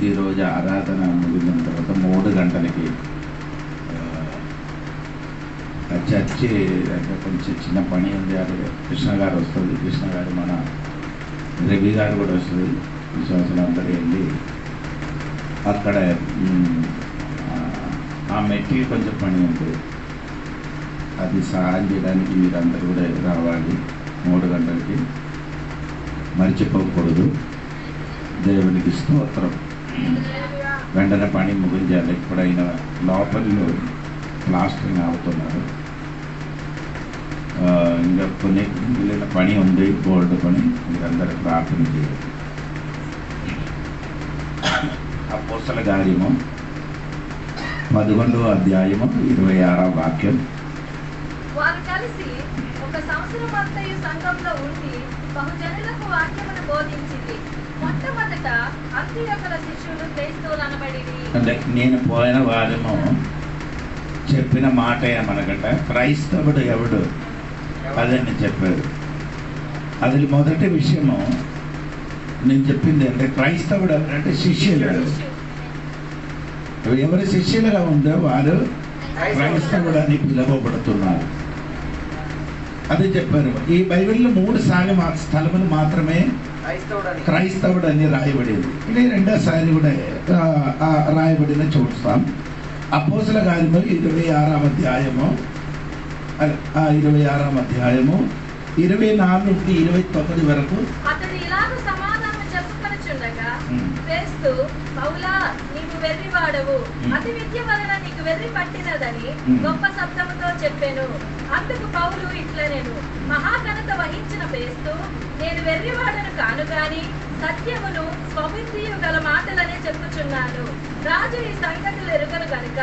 ఈరోజు ఆరాధన ముగిసిన తర్వాత 3 గంటలకి చర్చి అంటే కొంచెం చిన్న పని ఉంది. అది కృష్ణ గారు వస్తుంది, కృష్ణ గారు మన రవి గారు కూడా వస్తుంది. విశ్వాసులందరూ వెళ్ళి అక్కడ ఆ మెట్టికి కొంచెం పని ఉంటుంది. అది సహాయం చేయడానికి మీరందరూ కూడా రావాలి. 3 గంటలకి మర్చిపోకూడదు. దేవునికి స్తోత్రం. వెంటనే పని ముగించాలి. ఎప్పుడైనా లోపలిలో ప్లాస్టరింగ్ అవుతున్నారు. ఇంకా కొన్ని మిగిలిన పని ఉంది, బోర్డు పని. మీరందరూ ప్రార్థన చేయాలి. అపోస్తల కార్యము 11వ అధ్యాయము 26వ వాక్యం. వారు కలిసి ఒక సంవత్సరం అంతయు సంఘంలో ఉండి బహుజనులకు వాక్యమును బోధించింది. మొట్టమొదట అంత్యోకల శిష్యులు క్రైస్తవులు అనబడిరి. అంటే నేను పోయిన వారము చెప్పిన మాట ఏమనగట, క్రైస్తవుడు ఎవడు అదని చెప్పారు. అది మొదటి విషయము నేను చెప్పింది. అంటే క్రైస్తవుడు అంటే శిష్యులు. ఎవరు శిష్యులుగా ఉందో వారు క్రైస్తవుడు అని పిలువబడుతున్నారు. అది చెప్పారు. ఈ బైబిల్లో 3 స్థలములు మాత్రమే క్రైస్తవుడు అని రాయబడింది. ఇది 2వసారి కూడా రాయబడిన చూస్తాం. అపోస్తల కార్యము 26వ అధ్యాయము 24 నుండి 29 వరకు. అతడు ఇలాగ సమాధానం చెప్పుకొనుచుండగా ఫేస్తు, పౌలా, నీవు వెర్రివాడవు, అతి విద్య వలన నీకు వెర్రి పట్టినదని గొప్ప శబ్దముతో చెప్పాను. అందుకు పౌలు ఇట్లనేను, మహాఘనత వహించిన ఫేస్తు, నేను వెర్రివాడను కాను గాని సత్యమును స్వబుద్ధియు గల మాటలనే చెప్పుచున్నాను. రాజు ఈ సంగతులు ఎరుగను గనుక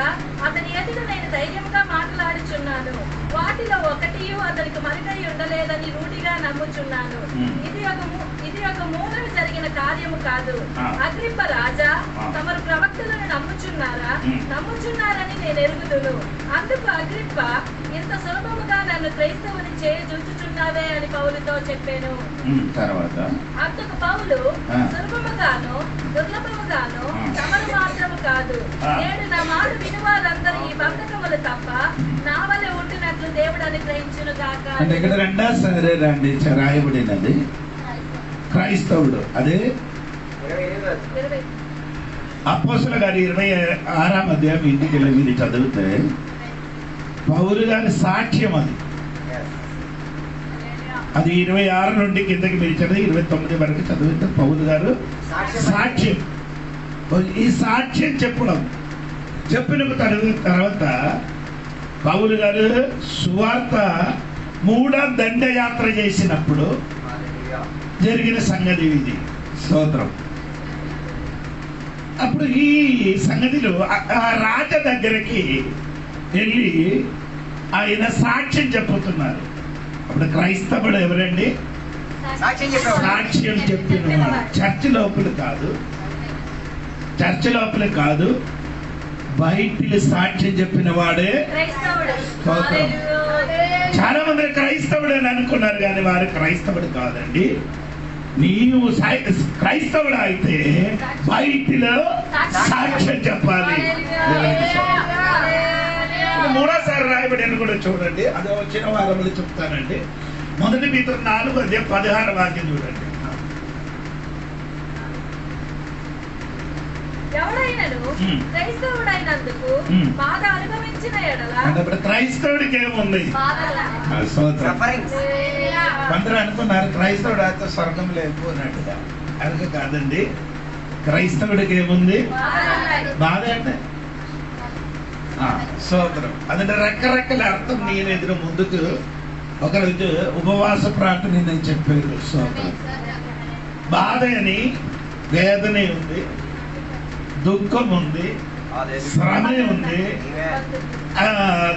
అతని ఎదుట నేను ధైర్యంగా మాట్లాడుచున్నాను. వాటిలో ఒకటియు అతనికి మరుగై ఉండలేదని రూఢిగా నమ్ముచున్నాను. ఇది ఒక మూలన జరిగిన కార్యము కాదు. అగ్రిప్ప రాజా, తమరు ప్రవక్తలను నమ్ముచున్నారని నేను ఎరుగుదును. అందుకు అగ్రిప్ప, ఇంత సులభముగా నన్ను క్రైస్తవుని చేయజూచుచున్నావే అని పౌలుతో చెప్పాను. అందుకు పౌలు, సులభముగాను దుర్లభముగాను తమరు మాత్రము కాదు, నేడు నా మాట వినువారందరూ ఈ బంధకములు తప్ప నా వల్ల ఉంటున్నట్లు దేవుడు అనుగ్రహించును గాక. అంటే ఇక్కడ 2వసారి రాయబడినది క్రైస్తవుడు. అదే అపోస్తల గారి 26వ అధ్యాయం ఇంటికి వెళ్ళి మీరు చదివితే పౌలు గారి సాక్ష్యం అది 26 నుండి కిందకి మీరు చదివి 29 వరకు చదివితే పౌలు గారు సాక్ష్యం. ఈ సాక్ష్యం చెప్పిన తర్వాత పౌలు గారు సువార్త 3వ దండయాత్ర చేసినప్పుడు జరిగిన సంగతి ఇది. స్తోత్రం. అప్పుడు ఈ సంగతిలో ఆ రాజ దగ్గరికి వెళ్ళి ఆయన సాక్ష్యం చెప్పుతున్నారు. అప్పుడు క్రైస్తవుడు ఎవరండి? సాక్ష్యం చెప్పిన చర్చి లోపల కాదు, బయట సాక్ష్యం చెప్పిన వాడే స్తోత్రం. చాలా మంది క్రైస్తవుడు అని అనుకున్నారు, కానీ వారు క్రైస్తవుడు కాదండి. నీవు క్రైస్తవుడు అయితే బయటిలో సాక్ష్యం చెప్పాలి. 3వసారి రాయబడి కూడా చూడండి. అది వచ్చిన వారములు చెప్తానండి. మొదటి పేతురు 4:16 వాక్యం చూడండి. క్రైస్తవుడికి ఏముంది? అందరూ అనుకున్నారు క్రైస్తవుడు అయితే స్వర్గం లేకపోయినట్టుగా. అది కాదండి. క్రైస్తవుడికి ఏముంది? బాధ అంటే స్తోత్రం. అదంటే రెక్కరెక్కల అర్థం. నేను ఎదురు ముందుకు ఒకరోజు ఉపవాస ప్రార్థన నేను చెప్పాను. స్తోత్రం. బాధ అని, వేదన ఉంది, దుఃఖం ఉంది, శ్రమ ఉంది,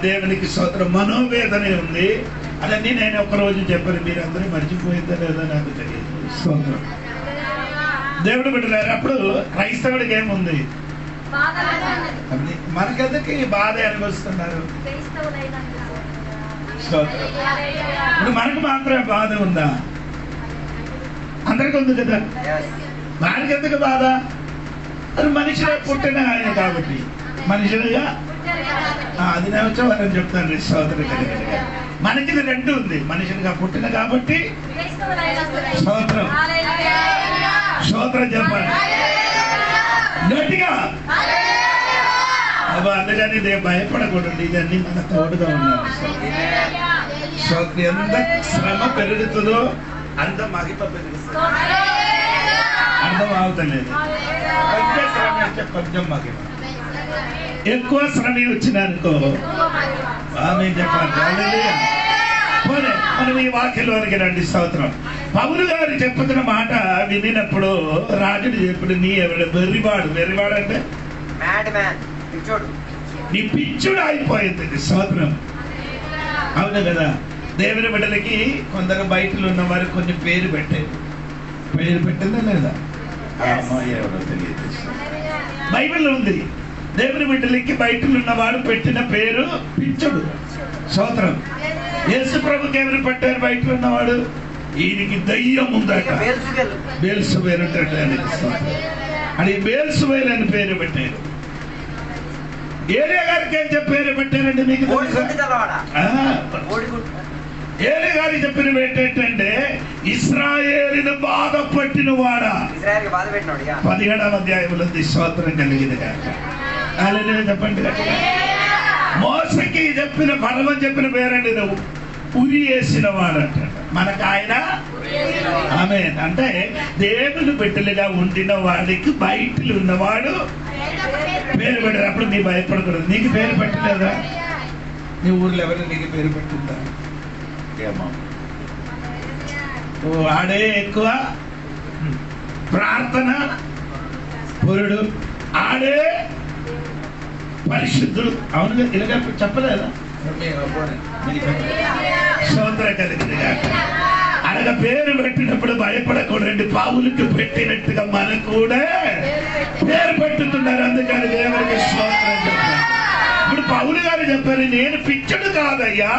దేవునికి స్తోత్రం, మనోవేదన ఉంది. అవన్నీ నేను ఒకరోజు చెప్పాను. మీరందరూ మర్చిపోయిందో లేదో నాకు తెలియదు. స్తోత్రం. దేవుడు బిడ్డలారా, అప్పుడు క్రైస్తవుడికి ఏముంది? మనకెందుకు ఈ బాధ అనుభవిస్తున్నారు? ఇప్పుడు మనకు మాత్రమే బాధ ఉందా? అందరికి ఉంది కదా. వారికి ఎందుకు బాధ? అది మనిషిగా పుట్టిన ఆయన కాబట్టి మనుషులుగా అది నేర్చుకోవాలని చెప్తాను. సోదరు మనకి ఇది రెండు ఉంది. మనుషులుగా పుట్టిన కాబట్టి స్తోత్రం స్తోత్రం చెప్పండి గట్టిగా. అందుకని భయపడకూడదు. ఇదన్నీ మన తోడుగా ఉన్నారు. ఎంత శ్రమ పెరుగుతుందో అంత మహిమ పెరుగుతుంది. అర్థం అవుతలేదు. కొంచెం శ్రమ ఇస్తే కొంచెం మహిమ. ఎక్కువ శ్రమ వచ్చినానుకో ఆమె చెప్పాలి. మనం ఈ వాక్యంలోనికి రండి. స్తోత్రం. పౌలు గారు చెప్పుతున్న మాట వినినప్పుడు రాజుడు చెప్పుడు నీ ఎవరు వెర్రివాడు. వెర్రివాడు అంటే నీ పిచ్చుడు అయిపోయింది. స్తోత్రం. అవును కదా. దేవుని బిడ్డలకి కొందరు బయటలో ఉన్న వారు కొన్ని పేరు పెట్టారు. పేరు పెట్టిందా లేదా ఎవరో తెలియదు. బైబిల్లో ఉంది. దేవుని బిడ్డలకి బయటలో ఉన్నవాడు పెట్టిన పేరు పిచ్చుడు. స్తోత్రం. యేసు ప్రభుకి ఎవరు పెట్టారు బయటలో ఉన్నవాడు? ఈయనకి దయ్యం ఉందట. బేల్సుబేల్ అని బేల్సుబేల్ అని పేరు పెట్టారు. ఏలియా గారికి ఏం పేరు పెట్టారండి మీకు? ఏలియా గారికి చెప్పిన ఏంటంటే ఇశ్రాయేలును బాధ పట్టిన వాడా. 17వ అధ్యాయంలో స్తోత్రం కలిగింది కాక. చెప్పండి. మోసకి చెప్పిన ఫరవన్ చెప్పిన పేరండి నువ్వు ఉరి వేసిన వాడంట. మనకు ఆయన ఆమె అంటే దేవుని బిడ్డలుగా ఉండిన వాడికి బయటలు ఉన్నవాడు పేరు పెట్టారు. అప్పుడు నీ భయపడకూడదు. నీకు పేరు పెట్టలేదా? నీ ఊర్లో ఎవరు నీకు పేరు పెట్టిందా? ఏమో వాడే ఎక్కువ ప్రార్థన పురుడు, ఆడే పరిశుద్ధుడు. అవును ఇలాగ చెప్పలేదా? స్తోత్ర కలిగింది. అనగా పేరు పెట్టినప్పుడు భయపడకూడదండి. పావులకు పెట్టినట్టుగా మనకు కూడా పేరు పెట్టుతున్నారు. అందుకని దేవునికి స్తోత్రం చెప్పారు. ఇప్పుడు పౌలు గారు చెప్పారు నేను పిచ్చుడు కాదయ్యా,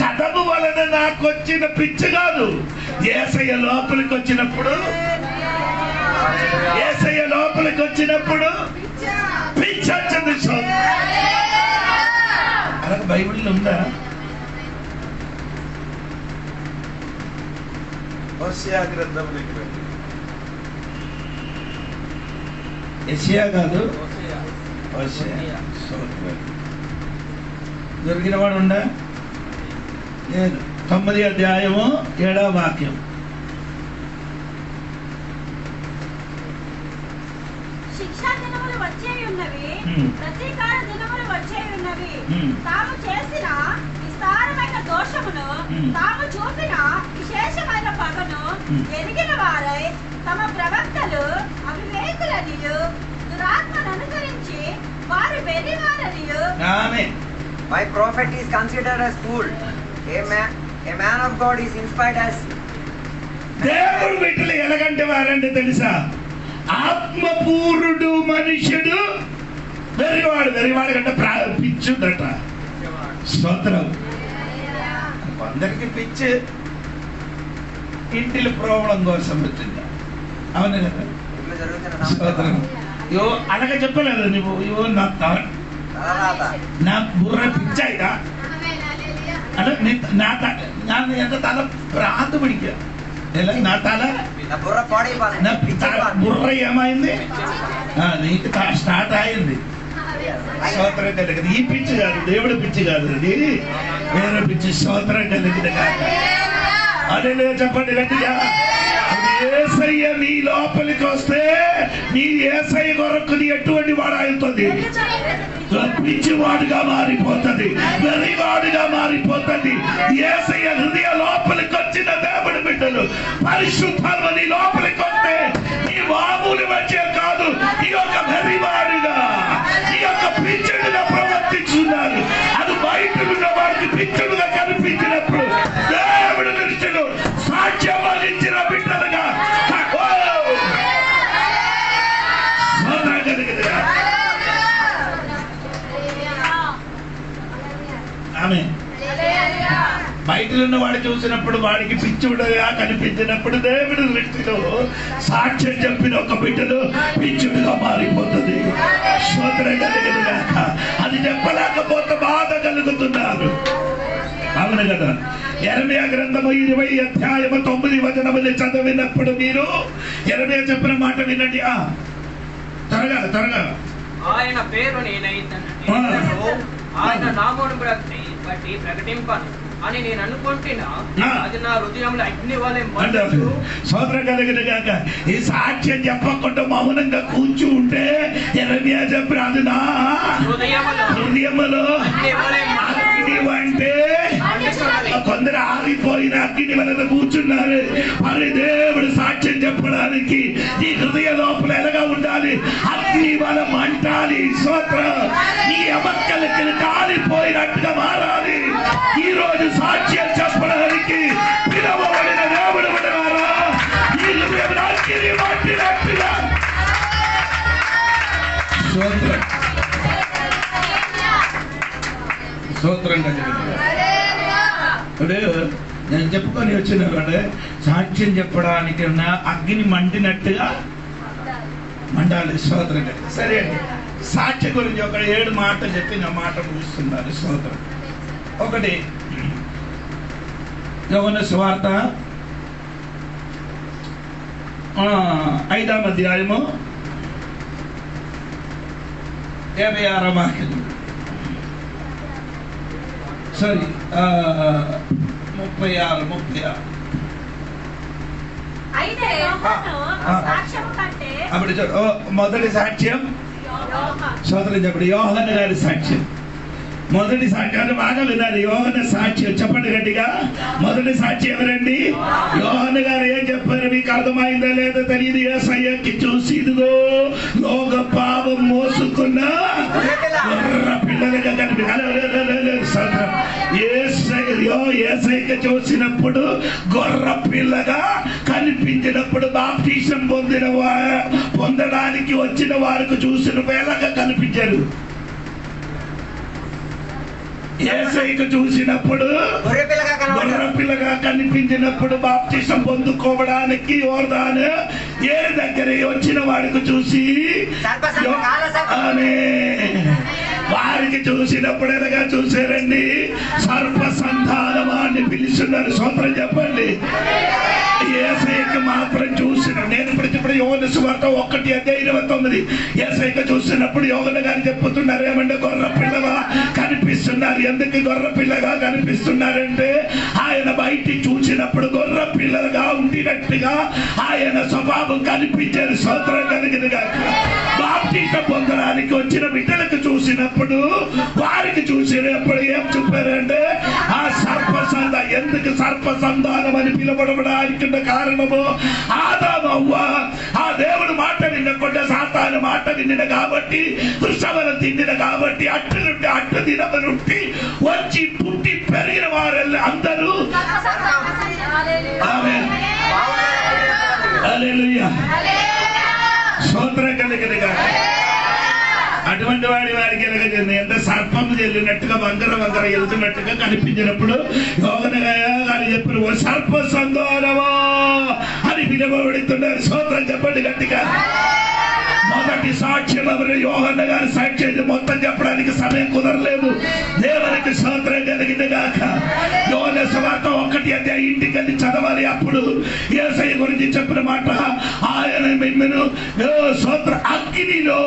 చదువు వలన నాకు వచ్చిన పిచ్చి కాదు. యేసయ్య లోపలికి వచ్చినప్పుడు పిచ్చి వచ్చింది. అలాగే బైబిల్లో ఉందా? యెషయా కాదు, దొరికిన వాడు ఉండా? లేదు. 9వ అధ్యాయము 7వ వాక్యం. శిక్షా దినములు వచ్చేయున్నవి, ప్రతీకార దినములు వచ్చేయున్నవి. తాము చేసిన విస్తారమైన దోషమును, తాము చూపిన విశేషమైన పగను ఎరిగిన వారై తమ ప్రవక్తలు అవివేకులనియు దురాత్మను అనుసరించి వారు వెర్రివారనియు. ఆమేన్. My prophet is considered as fool. A man of God is inspired as. దేవుడు బిడ్డలు ఎలాగంటే వారంటే తెలుసా? ఆత్మపూర్ణుడు మనుష్యుడు వెర్రివాడు. వెర్రివాడు కంటే పిచ్చుడట. స్తోత్రం. కొందరికి పిచ్చి ఇంటిలో ప్రోవడం కోసం వచ్చింది. అవును కదా. స్తోత్రం. అలాగే చెప్పలేదు నువ్వు. నా బుర్ర పిచ్చాయిదా అంటే ఎంత తల ప్రాంతం పిడికా నా తల బుర్ర ఏమైంది? నీకు స్టార్ట్ అయింది. స్తోత్రం కలిగింది. ఈ పిచ్చి కాదు, దేవుడి పిచ్చి కాదు, అది వేరే పిచ్చి. స్తోత్రం కలిగింది కాక. అదే చెప్పండి గట్టిగా. యేసయ్య నీ లోపలికి వస్తే నీ యేసయ్య కొరకు నీ ఎటువంటి వాడు అవుతుంది? పిచ్చివాడుగా మారిపోతుంది, వెర్రివాడుగా మారిపోతుంది. యేసయ్య హృదయ లోపలికి వచ్చిన దేవుడి బిడ్డలు పరిశుద్ధాత్మ నీ లోపలికి వస్తే నీ మామూలు వచ్చే కాదు, నీ యొక్క వెర్రివాడుగా, నీ యొక్క పిచ్చుడుగా ప్రవర్తించున్నారు. అది బయట ఉన్న వారికి పిచ్చుడుగా కనిపించినప్పుడు దేవుడి దృష్టిలో సాక్ష్యం వహించిన బిడ్డలుగా ఆమేన్. బయటలో వాడు చూసినప్పుడు వాడికి పిచ్చుడుగా కనిపించినప్పుడు దేవుడి దృష్టిలో సాక్ష్యం చెప్పిన ఒక బిడ్డలు పిచ్చుడుగా మారిపోతుంది. స్తోత్రం కలుగును గాక. అది చెప్పలేకపోతే బాధ కలుగుతున్నారు. అవును కదా. యెరెమీయా గ్రంథము 20 అధ్యాయము 9 వచనములు చదివినప్పుడు మీరు యెరెమీయా చెప్పిన మాట వినండి. త్వరగా ఆయన పేరు ఆయన నామమును బట్టి ప్రకటింపను అని నేను అనుకుంటున్నా. అది నా హృదయంలో అగ్ని వలె మండుచు. స్తోత్రం కలుగును గాక. ఈ సాక్ష్యం చెప్పకుండా మౌనంగా కూర్చు ఉంటే యెరెమీయా చెప్పిన అది నా హృదయములో అగ్ని అంటే కొందరు ఆగిపోయిన అగ్ని వలన కూర్చున్నారు. మరి దేవుడు సాక్ష్యం చెప్పడానికి నీ హృదయ లోపల ఎలాగా ఉండాలి? అగ్ని వలన మంటాలి. స్తోత్రం. నీ అమక్కలకి కాలిపోయినట్టుగా మారాలి. ఈ రోజు సాక్ష్యం చెప్పడానికి పిలవబడిన దేవుడు ఉన్నారా? ఈ హృదయం అగ్ని మంటినట్టుగా. స్తోత్రం. స్తోత్రం కలిగింది. నేను చెప్పుకొని వచ్చిన సాక్ష్యం చెప్పడానికి ఉన్న అగ్ని మండినట్టుగా మండాలి. స్తోత్రం. సరే అండి. సాక్ష్యం గురించి ఒక 7 మాటలు చెప్పి నా మాట ముగిస్తున్నారు. స్తోత్రం. ఒకటి, యోహాను సువార్త 5వ అధ్యాయము 56వ వాక్యం. సారీ 36. అప్పుడు మొదటి సాక్ష్యం సోదరు చెప్పండి. యోహాను గారి సాక్ష్యం. మొదటి సాక్ష్యాన్ని బాగా వినాలి. యోహాను సాక్ష్యం చెప్పండి గట్టిగా. మొదటి సాక్షి ఎవరండి? యోహాను గారు ఏం చెప్పారు మీకు అర్థమైందా లేదో తెలియదు. యేసయ్యకి చూసి ఇదిగో లోక పాపం మోసుకున్న గొర్రె పిల్లలుగా యేసయ్యకి చూసినప్పుడు గొర్రె పిల్లగా కనిపించినప్పుడు బాప్టిజం పొందడానికి వచ్చిన వారికి చూసిన వేళగా కనిపించారు. యేసయ్యకు చూసినప్పుడు గొర్రె పిల్లగా కనిపించినప్పుడు బాప్తిసం పొందుకోవడానికి యోర్దాను ఏ దగ్గర వచ్చిన వాడికి చూసి వారికి చూసినప్పుడు ఎలాగా చూసారండి? సర్ప సంతానమాన్ని పిలుస్తున్నారు. స్తోత్రం చెప్పండి. యేసయ్యకు మాత్రం చూసిన నేను ఇప్పుడు యోహాను సువార్త 1:29 యేసయ్యకు చూసినప్పుడు యోహాను గారు చెప్పుతున్నారు ఏమంటే గొర్రె పిల్లగా కనిపిస్తున్నారు. ఎందుకు గొర్రె పిల్లగా కనిపిస్తున్నారంటే ఆయన బయటికి చూసినప్పుడు గొర్రె పిల్లగా ఉండినట్టుగా ఆయన స్వభావం కనిపించారు. స్తోత్రం కలిగింది గాక. బాప్టిజం పొందడానికి వచ్చిన బిడ్డలకు చూసినప్పుడు వారికి చూసినప్పుడు ఏం చెప్పారంటే ఆ సర్పసంధ. ఎందుకు సర్పసంధానం అని పిలవడానికి కారణము ఆదాము అవ్వ ఆ దేవుడు మాట వినకుండా సాతాను మాట వినిన కాబట్టి వృషభను తిండిన కాబట్టి అట్టు నుండి అట్టు దినము నుండి వచ్చి పుట్టి పెరిగిన వారు అందరూ హల్లెలూయా స్తోత్రం కలిగిన గాక. అటువంటి వారికి ఎలాగైంది ఎంత సర్పము చెల్లినట్టుగా వంకర వెళ్తున్నట్టుగా కనిపించినప్పుడు యోహాను గారు చెప్పిన సర్ప సంతానమా అని పిలువబడుతున్నారు. స్తోత్రం చెప్పండి గట్టిగా. మొదటి సాక్ష్యం ఎవరు? యోహాను గారి సాక్ష్యం మొత్తం చెప్పడానికి సమయం కుదరలేదు. దేవునికి స్తోత్రం కలిగింది గాక. యోహాను సువార్త 1 ఇంటికి వెళ్ళి చదవాలి. అప్పుడు యేసయ్య గురించి చెప్పిన మాట ఆయన మిమ్మును స్తోత్ర అగ్నిలో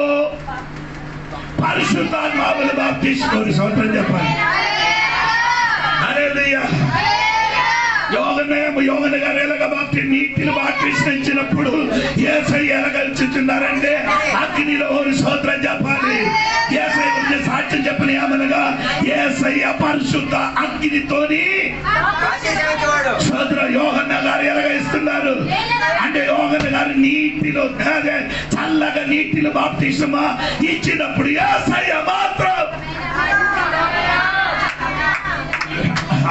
పరిశుద్ధాత్మను బాప్తిస్మం. స్తోత్రం చెప్పండి. హల్లెలూయా. యోహాను గారు ఎలాగ నీటిని బాప్తిస్మం ఇచ్చినప్పుడు యేసయ్య ఎలాగ ఇచ్చుతున్నారంటే అగ్నిలో స్తోత్రం చెప్పాలి. యేసయ్య గురించి సాక్ష్యం చెప్పని ఏమనగా యేసయ్య పరిశుద్ధ అగ్నితోని స్తోత్రం. యోహాను గారు ఎలాగ ఇస్తున్నారు అంటే యోహాను గారు నీటిలో చల్లగా నీటిలో బాప్తిస్మం ఇచ్చినప్పుడు యేసయ్య మాత్రం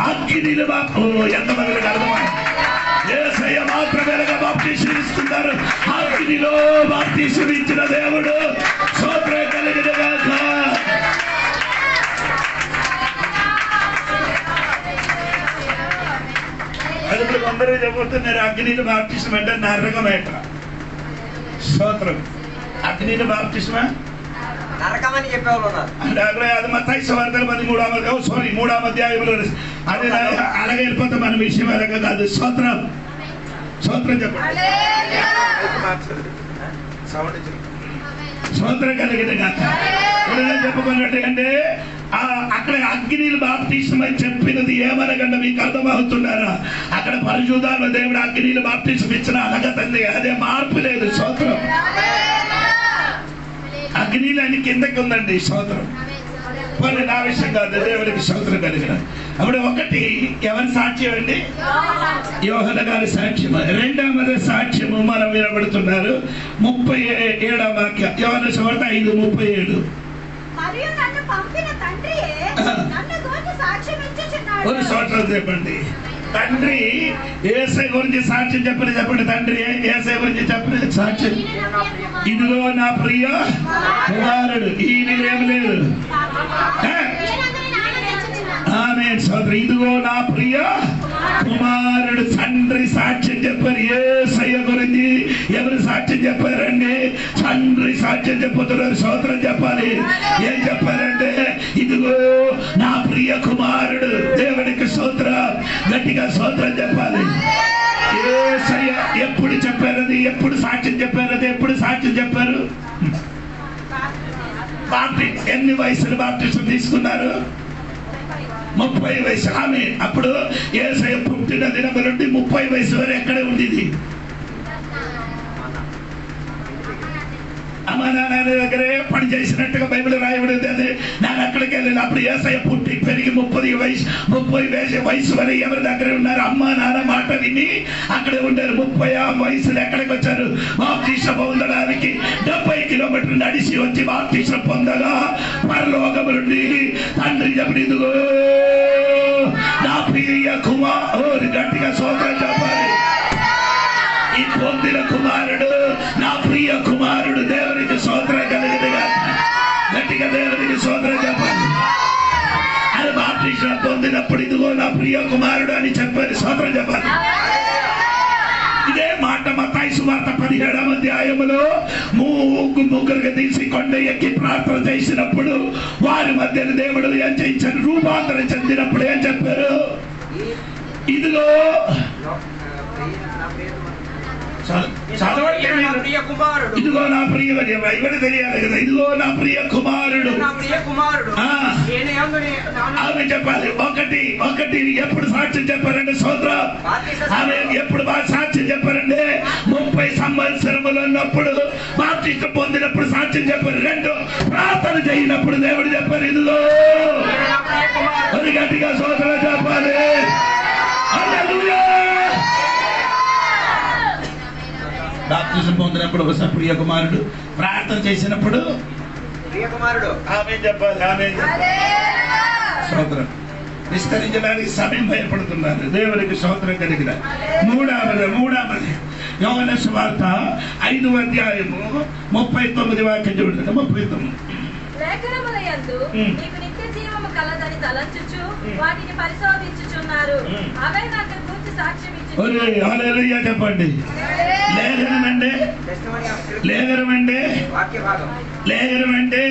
అగ్నిలో ఎంతమంది అర్థమై యేసయ్య మాత్రమే బాప్తిస్మం ఇస్తున్నారు. అగ్నిలో బాప్తిస్మం ఇచ్చిన దేవుడు స్తోత్రం కలిగిన గాక. అందరూ చెబుతున్నారు అగ్నిని బాప్టిజం అంటే నరకమేట. స్తోత్రం. అగ్నిని బాప్టిజమా నరకమని చెప్పేవాళ్ళు ఉన్నారు. అది మత్తయి సువార్తలో 3వ అధ్యాయంలో అది అలాగే వెళ్ళిపోతే మన విషయం అలాగే కాదు. స్తోత్రం. స్తోత్రం చెప్పండి. స్తోత్రం కలిగిన కాక చెప్పుకున్నట్టు అంటే అక్కడ అగ్నిని బాప్టిజం అని చెప్పినది ఏమనగండి మీకు అర్థమవుతున్నారా? అక్కడ పరిశుద్ధాత్మ దేవుడు అగ్నిని బాప్టిజం ఇచ్చిన అనగతంది, అదే మార్పు లేదు. స్తోత్రం. అగ్నిలో అని కిందకి ఉందండి. స్తోత్రం. పోనీ నా విషయం కాదు, దేవుడికి స్తోత్రం కలిగిన. అప్పుడు ఒకటి ఎవరి సాక్ష్యం అండి? యోహన గారి సాక్ష్యము. రెండవది సాక్ష్యము మనం వినబడుతున్నారు 37వ వాక్యం. యోహన సువార్త 5:37. ఒక స్తోత్రం చెప్పండి. తండ్రి యేసయ్య గురించి సాక్ష్యం చెప్పండి. తండ్రి యేసయ్య గురించి చెప్పండి సాక్ష్యం. ఇదిగో నా ప్రియ కుమారుడు. ఈయన లేదు. ఆమేన్. సోదరు, ఇదిగో నా ప్రియ కుమారుడు. తండ్రి సాక్ష్యం చెప్పారు యేసయ్య గురించి. ఎవరు సాక్ష్యం చెప్పారండి? తండ్రి సాక్ష్యం చెప్పుతున్నారు. స్తోత్రం చెప్పాలి. ఏం చెప్పారంటే ఇదిగో నా ప్రియ కుమారుడు. దేవునికి స్తోత్రం. గట్టిగా స్తోత్రం చెప్పాలి. యేసయ్య ఎప్పుడు చెప్పారది? ఎప్పుడు సాక్ష్యం చెప్పారది? ఎప్పుడు సాక్ష్యం చెప్పారు? బాప్టిజం ఎన్ని వయసులు బాప్టిజం తీసుకున్నారు? 30 వయసు. ఆమె అప్పుడు యేసయ్య పుట్టిన దినం నుండి 30 వయసు వరకు ఎక్కడే ఉండేది? అమ్మ నాన్న దగ్గరే పని చేసినట్టుగా బైబిల్ రాయబడింది. అది నేను అక్కడికి వెళ్ళాను. అప్పుడు యేసయ్య పుట్టి పెరిగి 30 వయసు వరకు ఎవరి దగ్గర ఉన్నారు? అమ్మ నాన్న మాట విని అక్కడే ఉండారు. 30 వయసులో ఎక్కడికి వచ్చారు? బాప్టిజం పొందడానికి 70 కిలోమీటర్లు నడిచి వచ్చి బాప్టిజం పొందగా పరలోకము నుండి తండ్రి చెప్పి ఇదిగో నా ప్రియ కుమారుడు. గట్టిగా స్తోత్రం చెప్పాలి. ఈ పొందిన కుమారుడు నా ప్రియ కుమారుడు. దేవునికి స్తోత్రం కలిగినగా గట్టిగా దేవునికి స్తోత్రం చెప్పాలి. అది బాప్టిజం పొందినప్పుడు ఇదిగో నా ప్రియ కుమారుడు అని చెప్పారు. స్తోత్రం చెప్పాలి. ఇదే మాట మత్తయి సువార్త 17వ అధ్యాయములో ముగ్గురికి తీసి కొండ ఎక్కి ప్రార్థన చేసినప్పుడు వారి మధ్య దేవుడు ఏం చేయించారు? రూపాంతరం చెందినప్పుడు ఏం చెప్పారు? ఇదిగో ఇదిగో నా ప్రియ ఎవరు తెలియాలి కదా? ఇదిగో నా ప్రియ కుమారుడు. ఆమె చెప్పాలి. ఒకటి ఎప్పుడు సాక్ష్యం చెప్పారంటే స్తోత్రం. ఆమె ఎప్పుడు సాక్ష్యం చెప్పారంటే 30 సంవత్సరములు ఉన్నప్పుడు బాప్టిజం పొందినప్పుడు సాక్ష్యం చెప్పారు. 2 ప్రార్థన చేయనప్పుడు దేవుడు చెప్పారు ఇదిగో. అది గట్టిగా స్తోత్రం చెప్పాలి. హల్లెలూయా. బాప్టిజం పొందినప్పుడు ఒకసారి ప్రియ కుమారుడు, ప్రార్థన చేసినప్పుడు ప్రియ కుమారుడు. ఆమె చెప్పాలి. ఆమె స్తోత్రం. విస్తరించడానికి సమయం భయపడుతున్నారు. దేవునికి స్తోత్రం కలిగిన. మూడవది యోహన సువార్త 5వ అధ్యాయము 39 వాక్యం చూడండి. 39. లేఖనములయందు నీకు నిత్య జీవము కలదని తలంచుచు వాటిని పరిశోధించుచున్నారు. అవే నాకు గురించి సాక్ష్యం ఇచ్చుచున్నారు. హల్లెలూయా చెప్పండి. లేఖనం అంటే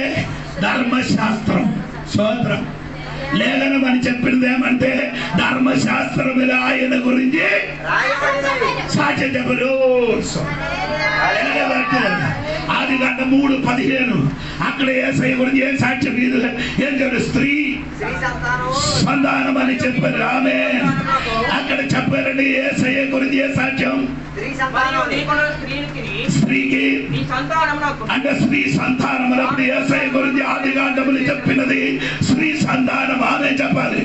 ధర్మశాస్త్రం. స్తోత్రం. లేఖనం అని చెప్పింది ఏమంటే ధర్మశాస్త్రం మీద ఆయన గురించి సాక్ష్యం చెప్పరు. ఆదికాండం 3:15 అక్కడ యేసయ్య గురించి ఏం సాక్ష్యం? ఏం చెప్పారు? స్త్రీ సంతానం అని చెప్పారు. ఆమె అక్కడ చెప్పారండి యేసయ్య గురించి ఏ సాక్ష్యం? స్త్రీకి అంటే స్త్రీ సంతానమునప్పుడు యేసయ్య గురించి ఆదికాండములు చెప్పినది స్త్రీ సంతానం. ఆమె చెప్పాలి.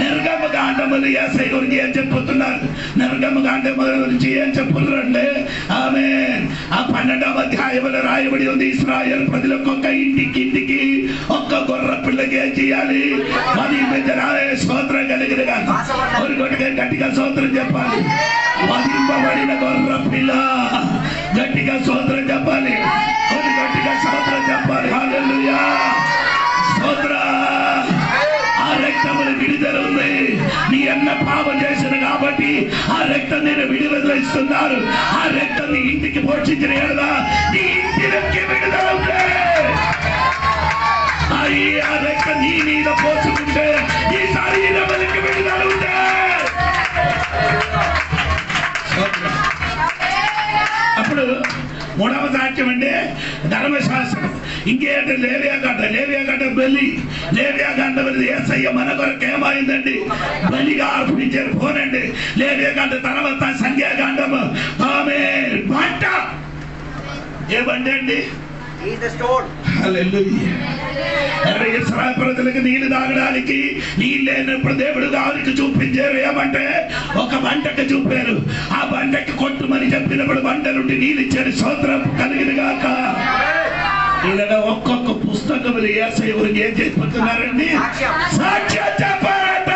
నిర్గమకాండములు యేసయ్య గురించి ఏం చెప్పుతున్నారు? నిర్గమకాండముల గురించి ఏం చెప్పుతున్నారంటే ఆమె ఆ 12వ అధ్యాయములో రాయబడి ఉంది. ఇశ్రాయేలు ప్రజలకు ఒక్క ఇంటికి ఒక్క గొర్రె పిల్లకి ఏం చేయాలి? 10 స్తోత్రం కలిగినగా గట్టిగా స్తోత్రం చెప్పాలి. వధింపబడిన గొర్రె పిల్ల. గట్టిగా స్తోత్రం చెప్పాలి. గట్టిగా స్తోత్రం చెప్పాలి. హల్లెలూయా. స్తోత్రం. ఆ రక్తములు విడుదల ఉంది. నీ అన్న పాపం చేసిన కాబట్టి ఆ రక్తం రక్తం నేను విడుదలిస్తున్నాను. ఆ రక్తం నీ ఇంటికి పోషించిన ఎడల నీ ఇంటికి విడుదల ఉంటే, ఆ రక్తం నీ మీద పోసుకుంటే ఈ శరీరానికి విడుదల ఉంటే. అప్పుడు మూడవ సాక్ష్యం అంటే ధర్మశాస్త్రం. ఇంకేంటే లేవియాగడ్డ బలి. లేవియాగడ్డ యేసయ్య మన కొరకు ఏమైందండి? బలిగా అర్పించారు. పోనండి. లేవియాగడ్డ తర్వాత సంఖ్యాకాండము ఆమె బంట. ఏ బంట అండి? ఇశ్రాయేలు ప్రజలకు నీళ్లు తాగడానికి నీళ్ళు లేనప్పుడు దేవుడు గాలికి చూపించారు. ఏమంటే ఒక బంటకు చూపారు. ఆ బంటకి కొట్టుమని చెప్పినప్పుడు బంట నుండి నీళ్ళు ఇచ్చారు. స్తోత్రం కలిగిన గాక. ఇలా ఒక్కొక్క పుస్తకములు యేసయ్య ఎవరికి ఏం చెప్పిపోతున్నారండి? సాక్ష్యం చెప్పారట.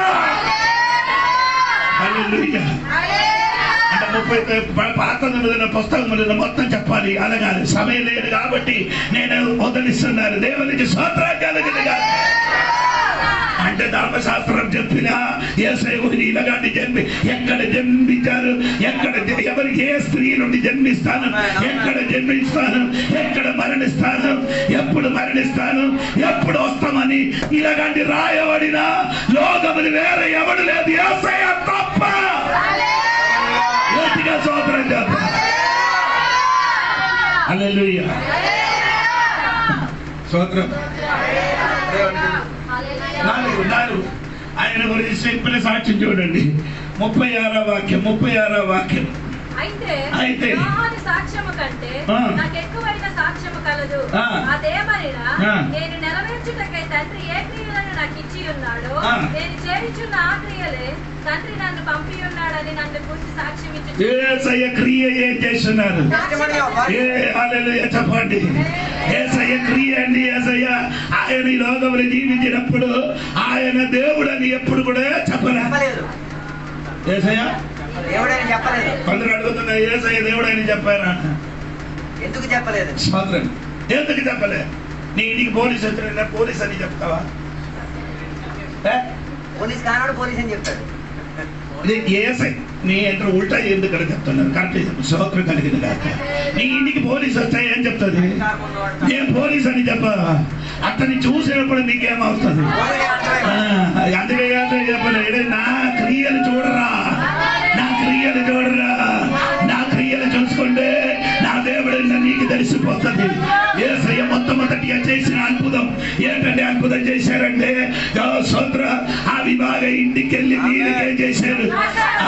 హల్లెలూయా. అంటే 30 పాత పుస్తకములను మొత్తం చెప్పాలి. అలాగా సమయం లేదు కాబట్టి నేను వదిలిస్తున్నాను. దేవునికి స్తోత్రం కలుగునుగా. అంటే ధర్మశాస్త్రం చెప్పిన యేసయ్య ఇలాంటి ఎక్కడ జన్మించారు, ఎక్కడ ఎవరికి ఏ స్త్రీ నుండి జన్మిస్తాను, ఎక్కడ జన్మిస్తాను, ఎక్కడ మరణిస్తాను, ఎప్పుడు మరణిస్తాను, ఎప్పుడు వస్తామని ఇలాంటి రాయబడిన లోకములు వేరే ఎవడు లేదు, యేసయ్య తప్ప. స్తోత్రం చెప్పాలి. హల్లెలూయా. స్తోత్రం. 4 ఆయన గురించి చెప్పిన సాక్ష్యం చూడండి. 36వ వాక్యం. అయితే సాక్ష్యము కంటే నాకు ఎక్కువైన సాక్ష్యము కలదు. అదేమనినా నేను నెరవేర్చుటకై తండ్రి ఏ క్రియలను నాకు ఇచ్చి ఉన్నాడో నేను చేయుచున్న ఆ క్రియలే తండ్రి నన్ను పంపి ఉన్నాడని నన్ను గురించి సాక్ష్యం ఇచ్చి. యేసయ్య క్రియ ఏం చేస్తున్నారు? హల్లెలూయా చెప్పండి. యేసయ్య క్రియ అండి. యేసయ్య ఆయన ఈ లోకంలో జీవించినప్పుడు ఆయన దేవుడని ఎప్పుడు కూడా చెప్పలేదు. యేసయ్య దేవుడని చెప్పలేదు. కొందరు అడుగుతున్నారు యేసయ్య దేవుడని చెప్పారా? ఎందుకు చెప్పలేదు? స్తోత్రం. ఎందుకు చెప్పలేదు? నీ ఇంటికి పోలీసు వచ్చిన పోలీస్ అని చెప్తావా? పోలీస్ కానాడు పోలీస్ అని చెప్తాడు. నీ ఎంటర్ ఉల్టా ఎందుకు చెప్తున్నారు? కరెక్ట్. స్తోత్రం కలిగింది కాక. నీ ఇంటికి పోలీసు వచ్చాయి ఏం చెప్తుంది? నేను పోలీస్ అని చెప్పా. అతన్ని చూసినప్పుడు నీకేమవుతుంది? అందుకే చెప్పలేదు. నా క్రియలు చూడరా, నా క్రియలు చూడరా, నా క్రియలు చూసుకుంటే నా దేవుడు నీకు తెలిసిపోతుంది. యేసయ్య మొట్టమొదటిగా చేసిన అద్భుతం ఏంటంటే అద్భుతం చేశారంటే ఆ విభాగ ఇంటికి వెళ్ళి మీరుగా చేశారు.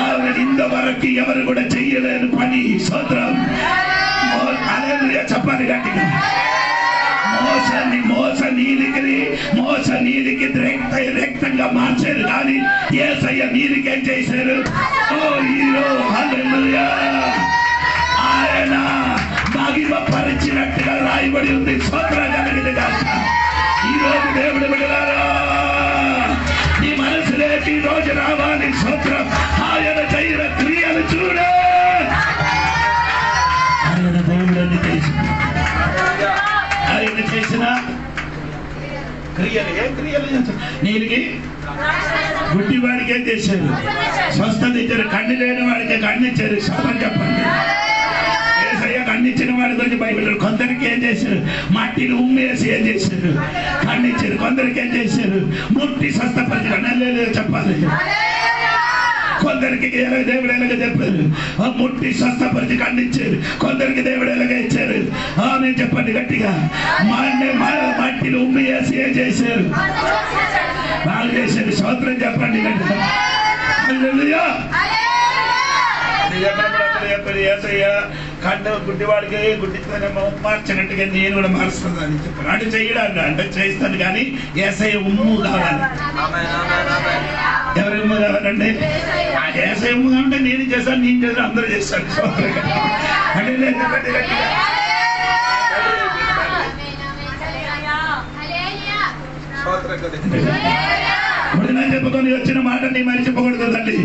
ఆవిడ ఇంతవరకు ఎవరు కూడా చెయ్యలేని పని. స్తోత్రం. చెప్పాలి గట్టిగా. మోస నీలికి రక్తంగా మార్చారు. కానీ యేసయ్య నీలికేం చేశారు? ఆయన మహిమపరిచినట్టుగా రాయబడి ఉంది. స్తోత్రం కలిగింది కాక. ఈరోజు దేవుడు విడుదల నీ మనసులోకి ఈ రోజు రావాలి. స్తోత్రం. ఆయన చేసిన క్రియలు చూడ. ఆయన దేవుడని తెలిసి ఆయన చేసిన క్రియలు. ఏం క్రియలు? నీళ్ళకి గుడ్డివాడికి ఏం చేశారు? స్వస్థత ఇచ్చారు. కన్ను లేని వాడికి కన్నిచ్చారు. స్తోత్రం చెప్పండి. యేసయ్య కన్నిచ్చిన వాడి గురించి బైబిల్. కొందరికి ఏం చేశారు? మట్టిని ఉమ్మేసి ఏం చేశారు? కన్నిచ్చారు. కొందరికి ఏం చేశారు? ముట్టి స్వస్థపరిచారు. నెల చెప్పాలి. కొందరికి దేవుడు ఎలాగ చెప్పారు? ముట్టి స్వస్థపరిచి ఖండించారు. కొందరికి దేవుడు ఎలాగ ఇచ్చారు? నేను చెప్పండి గట్టిగా. మట్టిని ఉమ్మి వేసి ఏం చేశారు? బాగా చేశారు. స్తోత్రం చెప్పండి గట్టిగా. హల్లెలూయా. చెప్పారు యేసయ్య కండ గుడ్డివాడికి గుడ్డితోనేమో మార్చినట్టుగా నేను కూడా మారుస్తాను అని చెప్పాను. అంటే చేయడానికి అంటే చేస్తాను కానీ యేసయ్య ఉమ్ము కావాలి. ఎవరి ఉమ్ము కావాలండి? యేసయ్య ఉమ్ము కావాలంటే నేను చేశాను, నేను చేశాను, అందరూ చేస్తాను. అంటే చెప్పుకొని వచ్చిన మాట నీ మరిచిపోకూడదు తల్లి.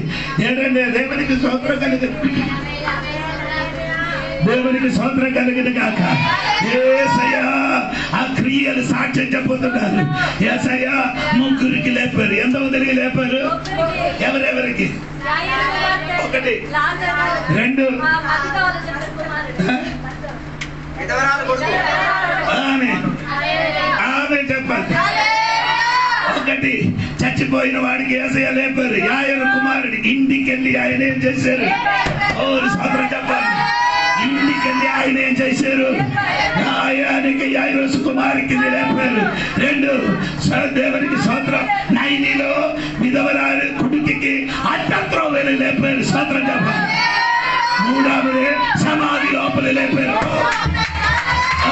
ఏంటంటే దేవునికి స్తోత్రం కలిగింది. దేవునికి స్తోత్రం కలిగింది కాక. యేసయ్య క్రియలు సాక్ష్యం చెప్పుతున్నారు. యేసయ్య ముగ్గురికి లేపారు. ఎంతమందికి లేపారు? ఎవరెవరికి? ఒకటి, రెండు, ఆమె చెప్పండి. ఒకటి, చచ్చిపోయిన వాడికి యేసయ్య లేపారు. యాయరు కుమారుడు ఇంటికి వెళ్ళి ఆయన ఏం చేశారు? స్తోత్రం చెప్పాలి. ఇంటికి వెళ్ళి ఆయన ఏం చేశారు? ఆయనకి యాయిరోసు కుమారుడికి లేపారు. రెండు, దేవునికి స్తోత్రం. నైనిలో విధవరాలు కొడుకుకి అట్టత్రం వెళ్ళి లేపారు. స్తోత్రం చెప్పాలి. మూడవది సమాధి లోపల లేపారు.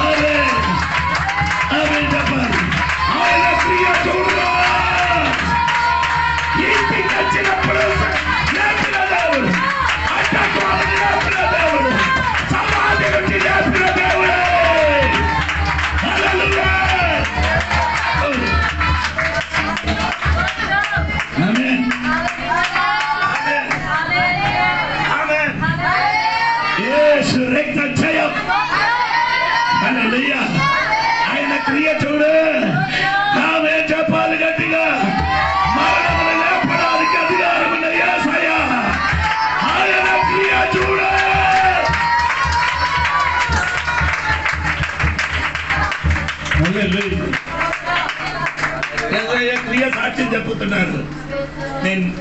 అదే చెప్పాలి. ఆయన క్రియ చూడగా ఇంటికి వచ్చినప్పుడు లేపిన దేవుడు, అట్టత్వానికి లేపిన దేవుడు, సమాధి నుంచి లేపిన దేవుడు. హల్లెలూయా. ఆమేన్. ఆమేన్. యేసు రక్త జయం. హల్లెలూయా. ఆయన క్రియ చూడు. ఆమె చెప్పాలి గట్టిగా. మరణమును లేపడానికి అధికారం ఉన్న యేసయ్య. ఆయన క్రియ చూడు. యేసయ్య క్రియ సాక్ష్యం చెప్పుతున్నారు.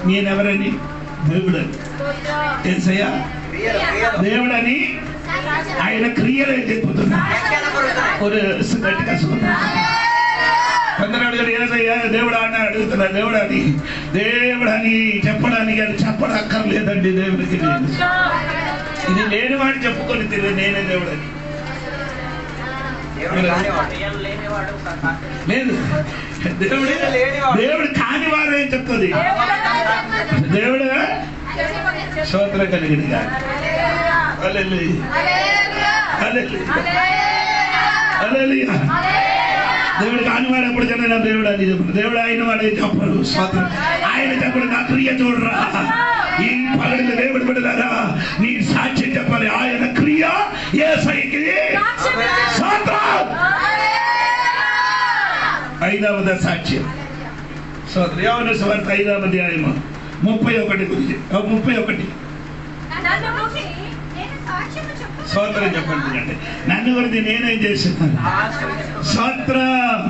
నేనెవరని? దేవుడని. యేసయ్య దేవుడని ఆయన క్రియలే చెప్పుతున్నారు. గట్టిగా కొందరు అడుగుడు యేసయ్య దేవుడా అని అడుగుతున్నారు. దేవుడని దేవుడని చెప్పడానికి అది చెప్పనక్కర్లేదండి. దేవుడికి ఇది లేని వాడు చెప్పుకొని తెలియదు నేనే దేవుడని. లేదు, దేవుడు కాని వారే చెప్తుంది. దేవుడు స్తోత్రం కలిగింది. దేవుడు కానివాడు ఎప్పుడు చెప్పిన దేవుడు అని చెప్పు. దేవుడు అయిన వాడే చెప్పడు. స్తోత్రం. ఆయన చెప్పడు నా క్రియ చూడరా. ఈ పగడిన దేవుడు బిడ్డలారా నీ సాక్ష్యం చెప్పాలి. ఆయన క్రియ యేసయ్యకి స్తోత్రం. ఐదవది సాక్ష్యం. స్తోత్రం. యోహాను సువార్త 5వ అధ్యాయము 31 గురించి. 31 స్తోత్రం చెప్పండి. అంటే నన్ను గురించి నేనేం చేస్తున్నాను? స్తోత్రం.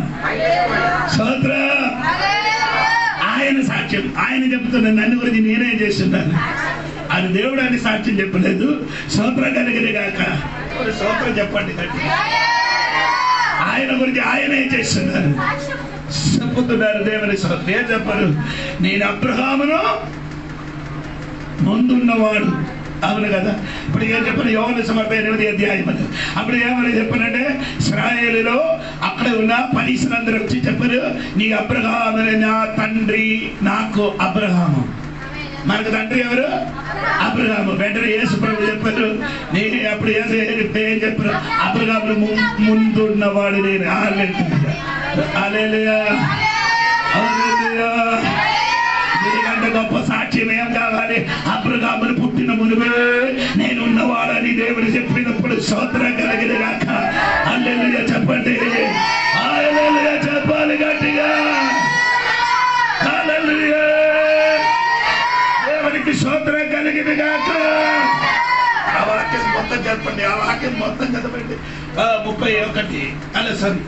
స్తోత్రం. ఆయన సాక్ష్యం. ఆయన చెప్తున్నాను నన్ను గురించి నేనేం చేస్తున్నాను. అది దేవుడు అని సాక్ష్యం చెప్పలేదు. స్తోత్రం కలిగిన గాక. స్తోత్రం చెప్పండి. ఆయన గురించి ఆయన ఏం చేస్తున్నారు చెప్పుతున్నారు. దేవుని స్తోత్రం. ఏం చెప్పరు? నేను అబ్రహామును ముందున్నవాడు. అవును కదా. ఇప్పుడు ఏం చెప్పాను? యోహాను సువార్త 8వ అధ్యాయం. అప్పుడు ఏమని చెప్పానంటే ఇశ్రాయేలులో అక్కడ ఉన్న పరీషులందరూ వచ్చి చెప్పారు నీ అబ్రహాము నా తండ్రి. నాకు అబ్రహాము. మనకు తండ్రి ఎవరు? అబ్రహాము. వెంటనే యేసు ప్రభు చెప్పారు నేను అప్పుడు ఏం చెప్పారు? అబ్రహాము ముందున్నవాడు నేను. హల్లెలూయా. హల్లెలూయా. దీనికంటే గొప్ప సాక్ష్యం ఏం కావాలి? అబ్రహామును పుట్టిన మునుపే నేనున్నవాడని దేవుడు చెప్పినప్పుడు స్తోత్రం కలిగిన గాక. హల్లెలూయా చెప్పండి. హల్లెలూయా చెప్పాలి గట్టిగా. హల్లెలూయా. దేవునికి స్తోత్రం కలిగిన గాక. ఆ వాక్యం మొత్తం చెప్పండి. ఆ వాక్యం మొత్తం చదవండి. 31 అలా సరి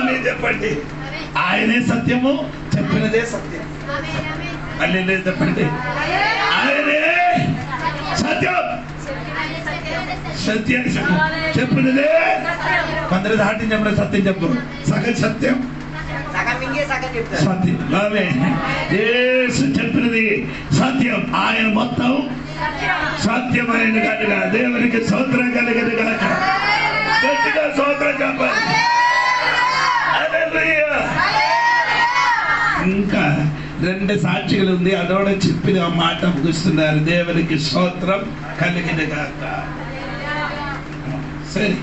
మీరు చెప్పండి. ఆయనే సత్యము, చెప్పినదే సత్యం. అల్లే చెప్పండి. ఆయనే సత్యం, సత్యాన్ని చెప్పినదే. కొందరు దాటి చెప్పిన సత్యం చెప్పు. సగం సత్యం, సత్యం. యేసు చెప్పినది సత్యం. ఆయన మొత్తం సత్యమైన కనుక దేవునికి స్తోత్రం కలిగిన కనుక గట్టిగా స్తోత్రం చెప్పాలి. ఇంకా 2 సాక్షులు ఉంది. అదోడ చెప్పిన మాట ముగిస్తున్నారు. దేవునికి స్తోత్రం కలిగిన గాక. సరే,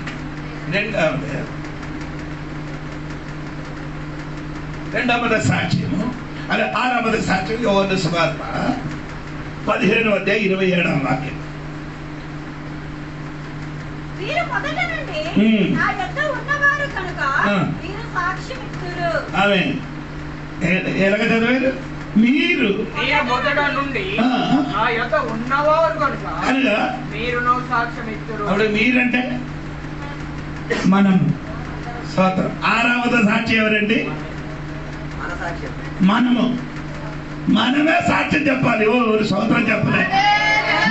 రెండవది సాక్ష్యము. అదే 6వ సాక్ష్యం యోహాను సువార్త 15వ అధ్యాయం 27వ వాక్యం. వీరు మొదట నుండి నా యొద్ద ఉన్నవారు కనుక వీరు సాక్ష్యమిత్తురు. ఆమె ఎలాగ చదివారు? మీరు మొదట నుండి నా యొద్ద ఉన్నవారు కనుక అనగా మీరును సాక్ష్యమిత్తురు. అప్పుడు మీరంటే మనం స్తోత్రం. ఆరావద సాక్షి ఎవరండి? మనము. మనమే సాక్ష్యం చెప్పాలి. ఓ స్తోత్రం చెప్పలే,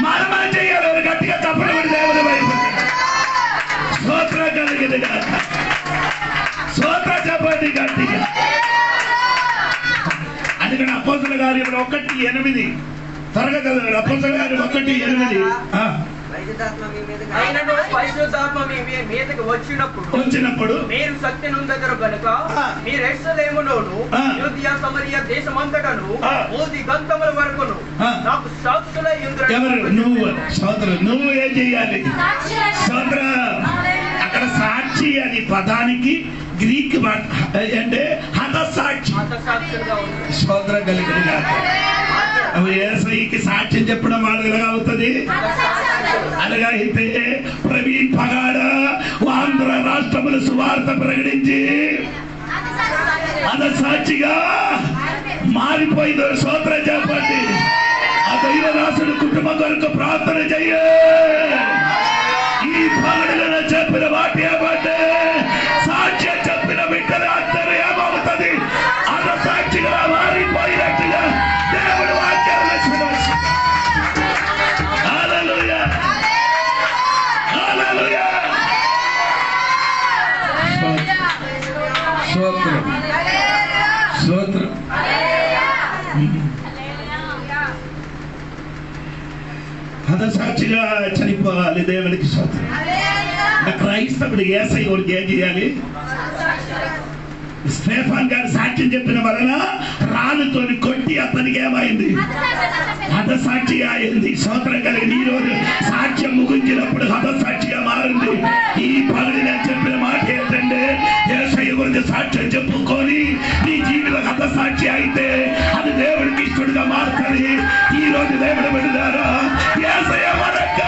మనమే చెయ్యాలి. గట్టిగా చెప్పడం దేవుని వైపు స్తోత్రం కలిగింది కాక స్తోత్రం చెప్పండి గట్టిగా. అందుకని అపోస్తలుల కార్యములు 1:8 త్వరగా చదవండి. అపోస్తలుల కార్యములు 1:8 పరిశుద్ధాత్మ మీ మీదకి వచ్చినప్పుడు మీరు శక్తి నొందెదరు గనుక మీరు యెరూషలేములోను యూదయ సమరయ దేశమంతటను భూది గంతముల వరకును నాకు సాక్షులై ఉందురు. ఎవరు? నువ్వు. స్తోత్రం. నువ్వు ఏం చెయ్యాలి? స్తోత్రం. అక్కడ సాక్షి అని పదానికి గ్రీక్ అంటే హతసాక్షి. స్తోత్రం కలిగిన యేసయ్యకి సాక్ష్యం చెప్పడం వాళ్ళు ఎలాగా అవుతుంది? అలాగా అయితే ప్రవీణ్ పగాడ ఆంధ్ర రాష్ట్రములు సువార్త ప్రకటించి హతసాక్షిగా మారిపోయిందో స్తోత్రం చెప్పండి. ఆ దైవదాసుడు కుటుంబం కొరకు ప్రార్థన చెయ్య. ఈ పగడలను చెప్పిన వాటి ఏమంటే సాక్ష్యం చెప్పిన బిడ్డలు అందరూ ఏమవుతుంది? హతసాక్షిగా మారిపోయినట్టుగా దేవుడు వాక్యాలు స్తోత్రం స్తోత్రం. హతసాక్షిగా చనిపోవాలి. దేవునికి స్తోత్రం. క్రైస్తవుడు యేసయ్య ఎవరికి ఏం చేయాలి? స్టెఫాన్ గారు సాక్ష్యం చెప్పిన వలన రాళ్ళతోని కొట్టి అతనికి ఏమైంది? హతసాక్షిగా అయింది. స్తోత్రం కలిగి ఈ రోజు సాక్ష్యం ముగించినప్పుడు హతసాక్షిగా మారింది. ఈ పగడి నేను చెప్పిన మాట ఏంటంటే యేసయ్య గురించి సాక్ష్యం చెప్పుకొని నీ జీవితం హతసాక్షి అయితే అది దేవుడికి ఇష్టడుగా మారుతుంది. ఈ రోజు దేవుడు విడుదల యేసయ్య వరక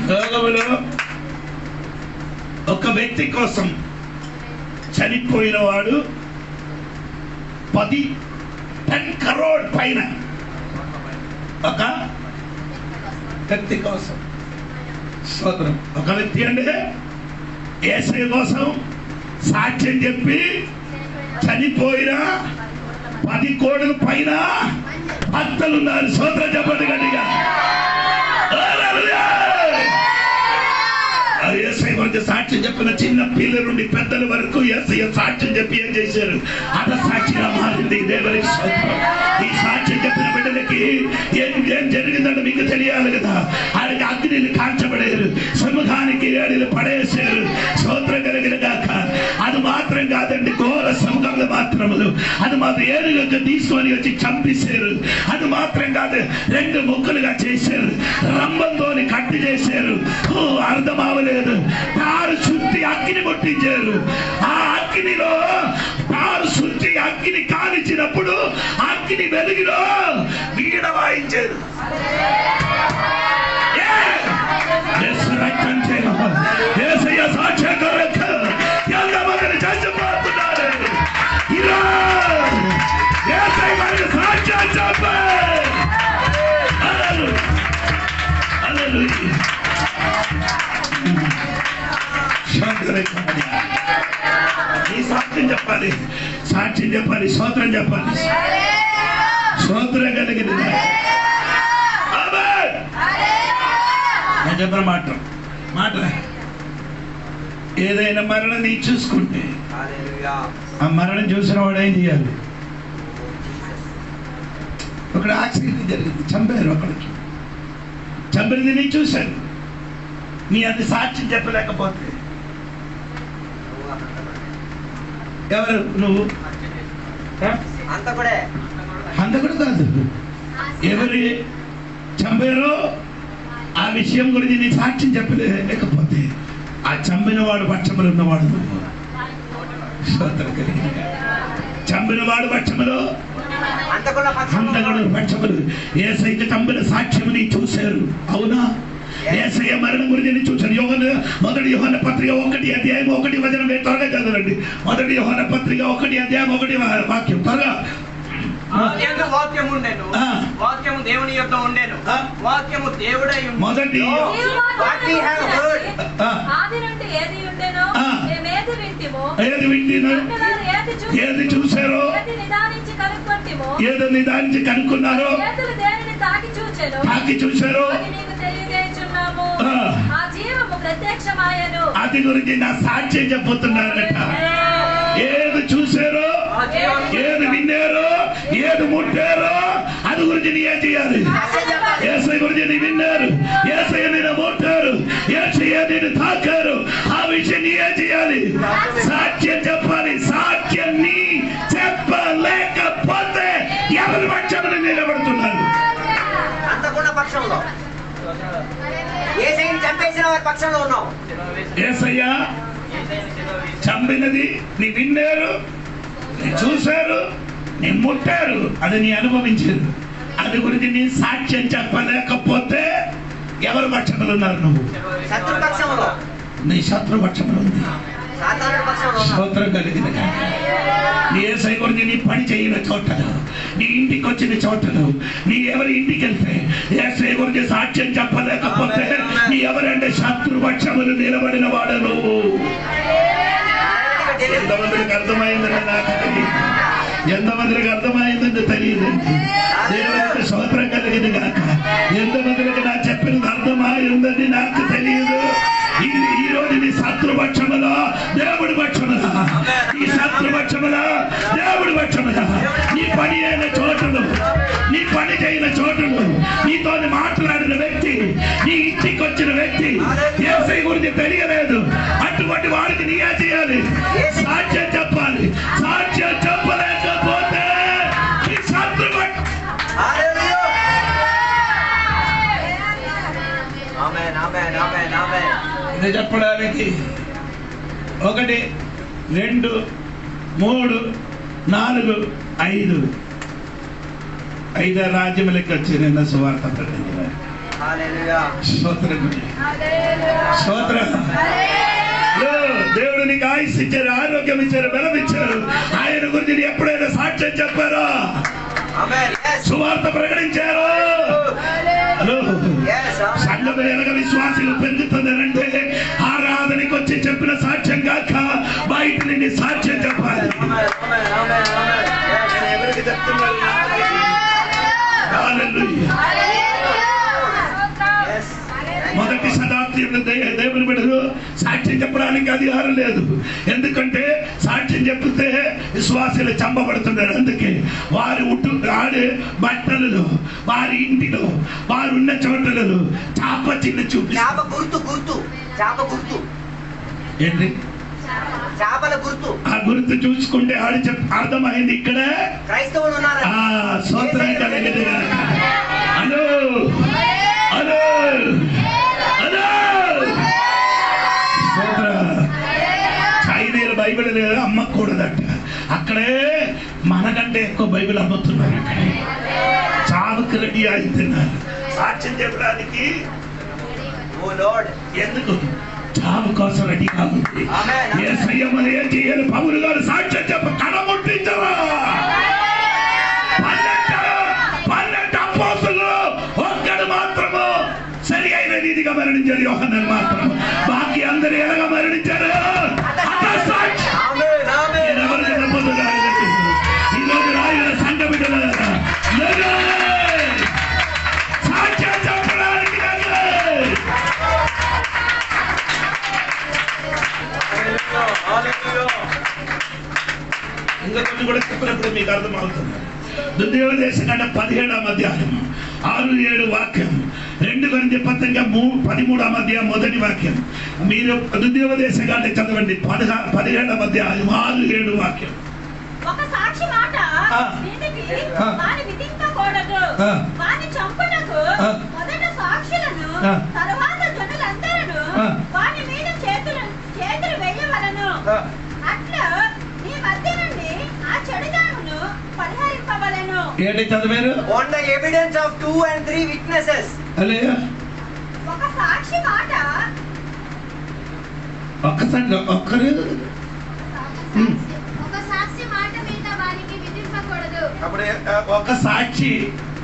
లోకములో ఒక వ్యక్తి కోసం చనిపోయిన వాడు 10 crore పైన ఒక వ్యక్తి కోసం. స్తోత్రం. ఒక వ్యక్తి అంటే యేసయ్య కోసం సాక్ష్యం చెప్పి చనిపోయిన 10 కోట్ల పైన భక్తులు ఉన్నారు. స్తోత్రం చెప్పండి గట్టిగా. యేసయ్య గురించి సాక్ష్యం చెప్పిన చిన్న పిల్లల నుండి పెద్దల వరకు యేసయ్య సాక్ష్యం చెప్పి ఏం చేశారు? హతసాక్షిగా మారింది. దేవునికి స్తోత్రం. ఈ సాక్ష్యం చెప్పిన బిడ్డలకి ఏం జరిగిందంటే మీకు తెలియాలి కదా. ఆయనకి అగ్నిని కాల్చబడేరు, సింహానికి ఏడిలు పడేసారు. స్తోత్రం కలిగిన గాక. అది మాత్రం కాదండి, ఘోర సంఘంలో మాత్రములు అది మాత్రం ఏడుగా తీసుకొని వచ్చి చంపేశారు. అది మాత్రం కాదు, 2 ముక్కలుగా చేశారు. రంబంతోని కట్టి చేశారు. అర్థం అవ్వలేదు. తారు శుద్ధి అగ్ని ముట్టించారు. ఆ అగ్నిలో తారు శుద్ధి అగ్ని కాల్చినప్పుడు అగ్ని వెలుగులో వీణ వాయించారు. సాక్ష్యం చచ్చిపోతున్నారు. ఇలా సాక్ష్యం చెప్పాలి. ఈ సాక్ష్యం చెప్పాలి, సాక్ష్యం చెప్పాలి, స్తోత్రం చెప్పాలి. స్తోత్రం కలిగింది. నేను చెప్పిన మాట ఏదైనా మరణం నీ చూసుకుంటే ఆ మరణం చూసిన వాడు ఏం చేయాలి? ఒక యాక్సిడెంట్ జరిగింది, చంపారు. ఒకరికి చంపినది నీ చూశాను. నీ అది సాక్ష్యం చెప్పలేకపోతే ఎవరు? నువ్వు హంతకుడు కాదు. ఎవరు చంపారో ఆ విషయం గురించి నీ సాక్ష్యం చెప్పలేకపోతే ఆ చంపిన వాడు పక్షములు ఉన్నవాడు నువ్వు. చంపిన వాడు పక్షములో హంతకుల హంతకుడు పక్షములు. యేసయ్యకి చంపిన సాక్ష్యముని చూశారు. అవునా? యేసయ్య మరణం గురించి చూశారు. మొదటి యోహాన పత్రిక 1:1 త్వరగా చదవండి. మొదటి యోహాన పత్రిక 1:1 వాక్యం త్వరగా. వాక్యము ఉండెను, వాక్యము దేవుని యొద్ద ఉండెను, వాక్యము దేవుడై ఉండెను. మొదటి ఆది నుండి ఏది ఉండెనో మేమేది వింటిమో, ఏది వింటినో, ఏది చూసారో, ఏది నిదానించి కనుక్కొంటిమో, ఏదో నిదానించి కనుక్కున్నారో, చేతులు దేనిని తాకి చూచారో అది నీకు తెలియజేయుచున్నాము. ఆ జీవము ప్రత్యక్షమాయెను. అది గురించి నా సాక్ష్యం చెప్పుతున్నారట. ఏది చూసారో, ఏది విన్నారో, ఏది ముట్టారో అది గురించి నీ ఏం చేయాలి? యేసయ్య గురించి నీ విన్నారు, యేసయ్య నేను ముట్టారు, యేసయ్య నేను తాకారు, ఆ విషయం నీ ఏం చేయాలి? సాక్ష్యం చెప్పాలి. సాక్ష్యం నీ చెప్పలేకపోతే ఎవరి పక్షంలో నిలబడుతున్నారు? అంతకున్న పక్షంలో, యేసయ్యని చంపేసిన వారి పక్షంలో ఉన్నావు. యేసయ్య చంపినది నీ విన్నారు, నీ చూశారు, నీ ముట్టారు, అది నీ అనుభవించారు. అది గురించి నీ సాక్ష్యం చెప్పలేకపోతే ఎవరి పక్షంలో ఉన్నారు? నువ్వు శత్రుపక్షంలో, నీ శత్రుపక్షంలో ఉంది. సాతానుడి పక్షంలో ఉన్నావు. స్తోత్రం కలిగిన నీ యేసయ్య గురించి నీ పని చేయని చోటలు, నీ ఇంటికి వచ్చిన చోటలు, నీ ఎవరి ఇంటికి వెళ్తే యేసయ్య గురించి సాక్ష్యం చెప్పలేకపోతే నీ ఎవరంటే శత్రుపక్షములు నిలబడిన వాడు నువ్వు. ఎంతమందికి అర్థమైందని నాకు తెలియదు, ఎంతమందికి అర్థమైందని తెలియదండి. దేవునికి స్తోత్రం కలిగింది కాక ఎంతమందికి నా చెప్పినది అర్థమైందని నాకు తెలియదు. ఈ రోజు నీ శత్రుపక్షముల దేవుడి పక్షముల, నీ శత్రుపక్షముల దేవుడి పక్షముల, నీ పని అయిన చోటులు, నీ పని చేయని చోటులు, నీతో మాట్లాడిన వ్యక్తి, నీ ఇంటికి వచ్చిన వ్యక్తి యేసయ్య గురించి తెలియలేదు, అటువంటి వాడికి నీ ఏం చేయాలి? సాక్ష్యం చెప్పాలి. సాక్ష్యం చెప్పలేకపోతే నీ శత్రుపక్ష ఇది చెప్పడానికి 1 2 3 4 5 5 రాజ్యములకి వచ్చి నిన్న సువార్త ప్రకటించారు. దేవుడు నీకు ఆయుష్ ఇచ్చారు, ఆరోగ్యం ఇచ్చారు, బలం ఇచ్చారు. ఆయన గురించి ఎప్పుడైనా సాక్ష్యం చెప్పారో, సువార్త ప్రకటించారు. హలో, సంఘం ఎలాగ విశ్వాసులు పెరుగుతుందనంటే ఆరాధనకి వచ్చి చెప్పిన సాక్ష్యం కాక బయట నుండి సాక్ష్యం చెప్పాలి. ఎవరికి చెప్తున్నారు? మొదటి శతాబ్దంలో దేవుని బిడ్డలు సాక్ష్యం చెప్పడానికి అధికారం లేదు. ఎందుకంటే సాక్ష్యం చెప్తే విశ్వాసులు చంపబడుతున్నారు. అందుకే వారి ఆడే బట్టలలో, వారి ఇంటిలో, వారు ఉన్న చోటలలో చాప చిన్న చూపి ఏంటి చేపల గుర్తు, ఆ గుర్తు చూసుకుంటే ఆడి అర్థమైంది ఇక్కడ క్రైస్తవులు ఉన్నారు. స్తోత్రం కలిగింది. హలో హలో హలో, చైనీయుల బైబిల్ అమ్మకూడదట. అక్కడే మనకంటే ఎక్కువ బైబిల్ అమ్ముతున్నారు. అక్కడే చావుకి రెడీ అవుతున్నారు సాక్ష్యం చెప్పడానికి. ఎందుకు? చావు కోసం రెడీగా ఉంది. యేసయ్య ఏం చేయాలి? పౌలు గారు సాక్ష్యం చెప్ప కడముట్టించరా. 12 అపోస్తలులు ఒక్కడు మాత్రము సరి అయిన రీతిగా మరణించారు. యోహన్నను మాత్రం, బాకీ అందరూ ఎలాగా మరణించారు? ఎవరికి నమ్మదున్నారు? ఈరోజు రాయుల సంఘ బిడ్డలారా సాక్ష్యం చెప్పడానికి ఇంకా కొన్ని కూడా చెప్పినప్పుడు మీకు అర్థమవుతుంది. ద్వితీయోపదేశకాండం 17వ అధ్యాయం 6-7 వాక్యం, 2 కొరింథీ పత్రిక 13వ అధ్యాయం 1 వాక్యం. మీరు ద్వితీయోపదేశకాండం చదవండి, 17వ అధ్యాయం 6-7 వాక్యం. ఒక సాక్షి మాట వినికి వాని విధింపకూడదు, వాని చంపుటకు మొదట సాక్షులను తరువాత జనులందరూ వాని మీద చేతులు వేయవలను. అట్లా నీ మధ్య నుండి ఆ చెడుగా ఏంటి చదివారు? On the evidence of 2 and 3 witnesses. హల్లెలూయా. ఒక సాక్షి మాట, ఒక్కసారి ఒక్కరు ఒక సాక్షి మాట మీద వారికి విధింపకూడదు. అప్పుడు ఒక సాక్షి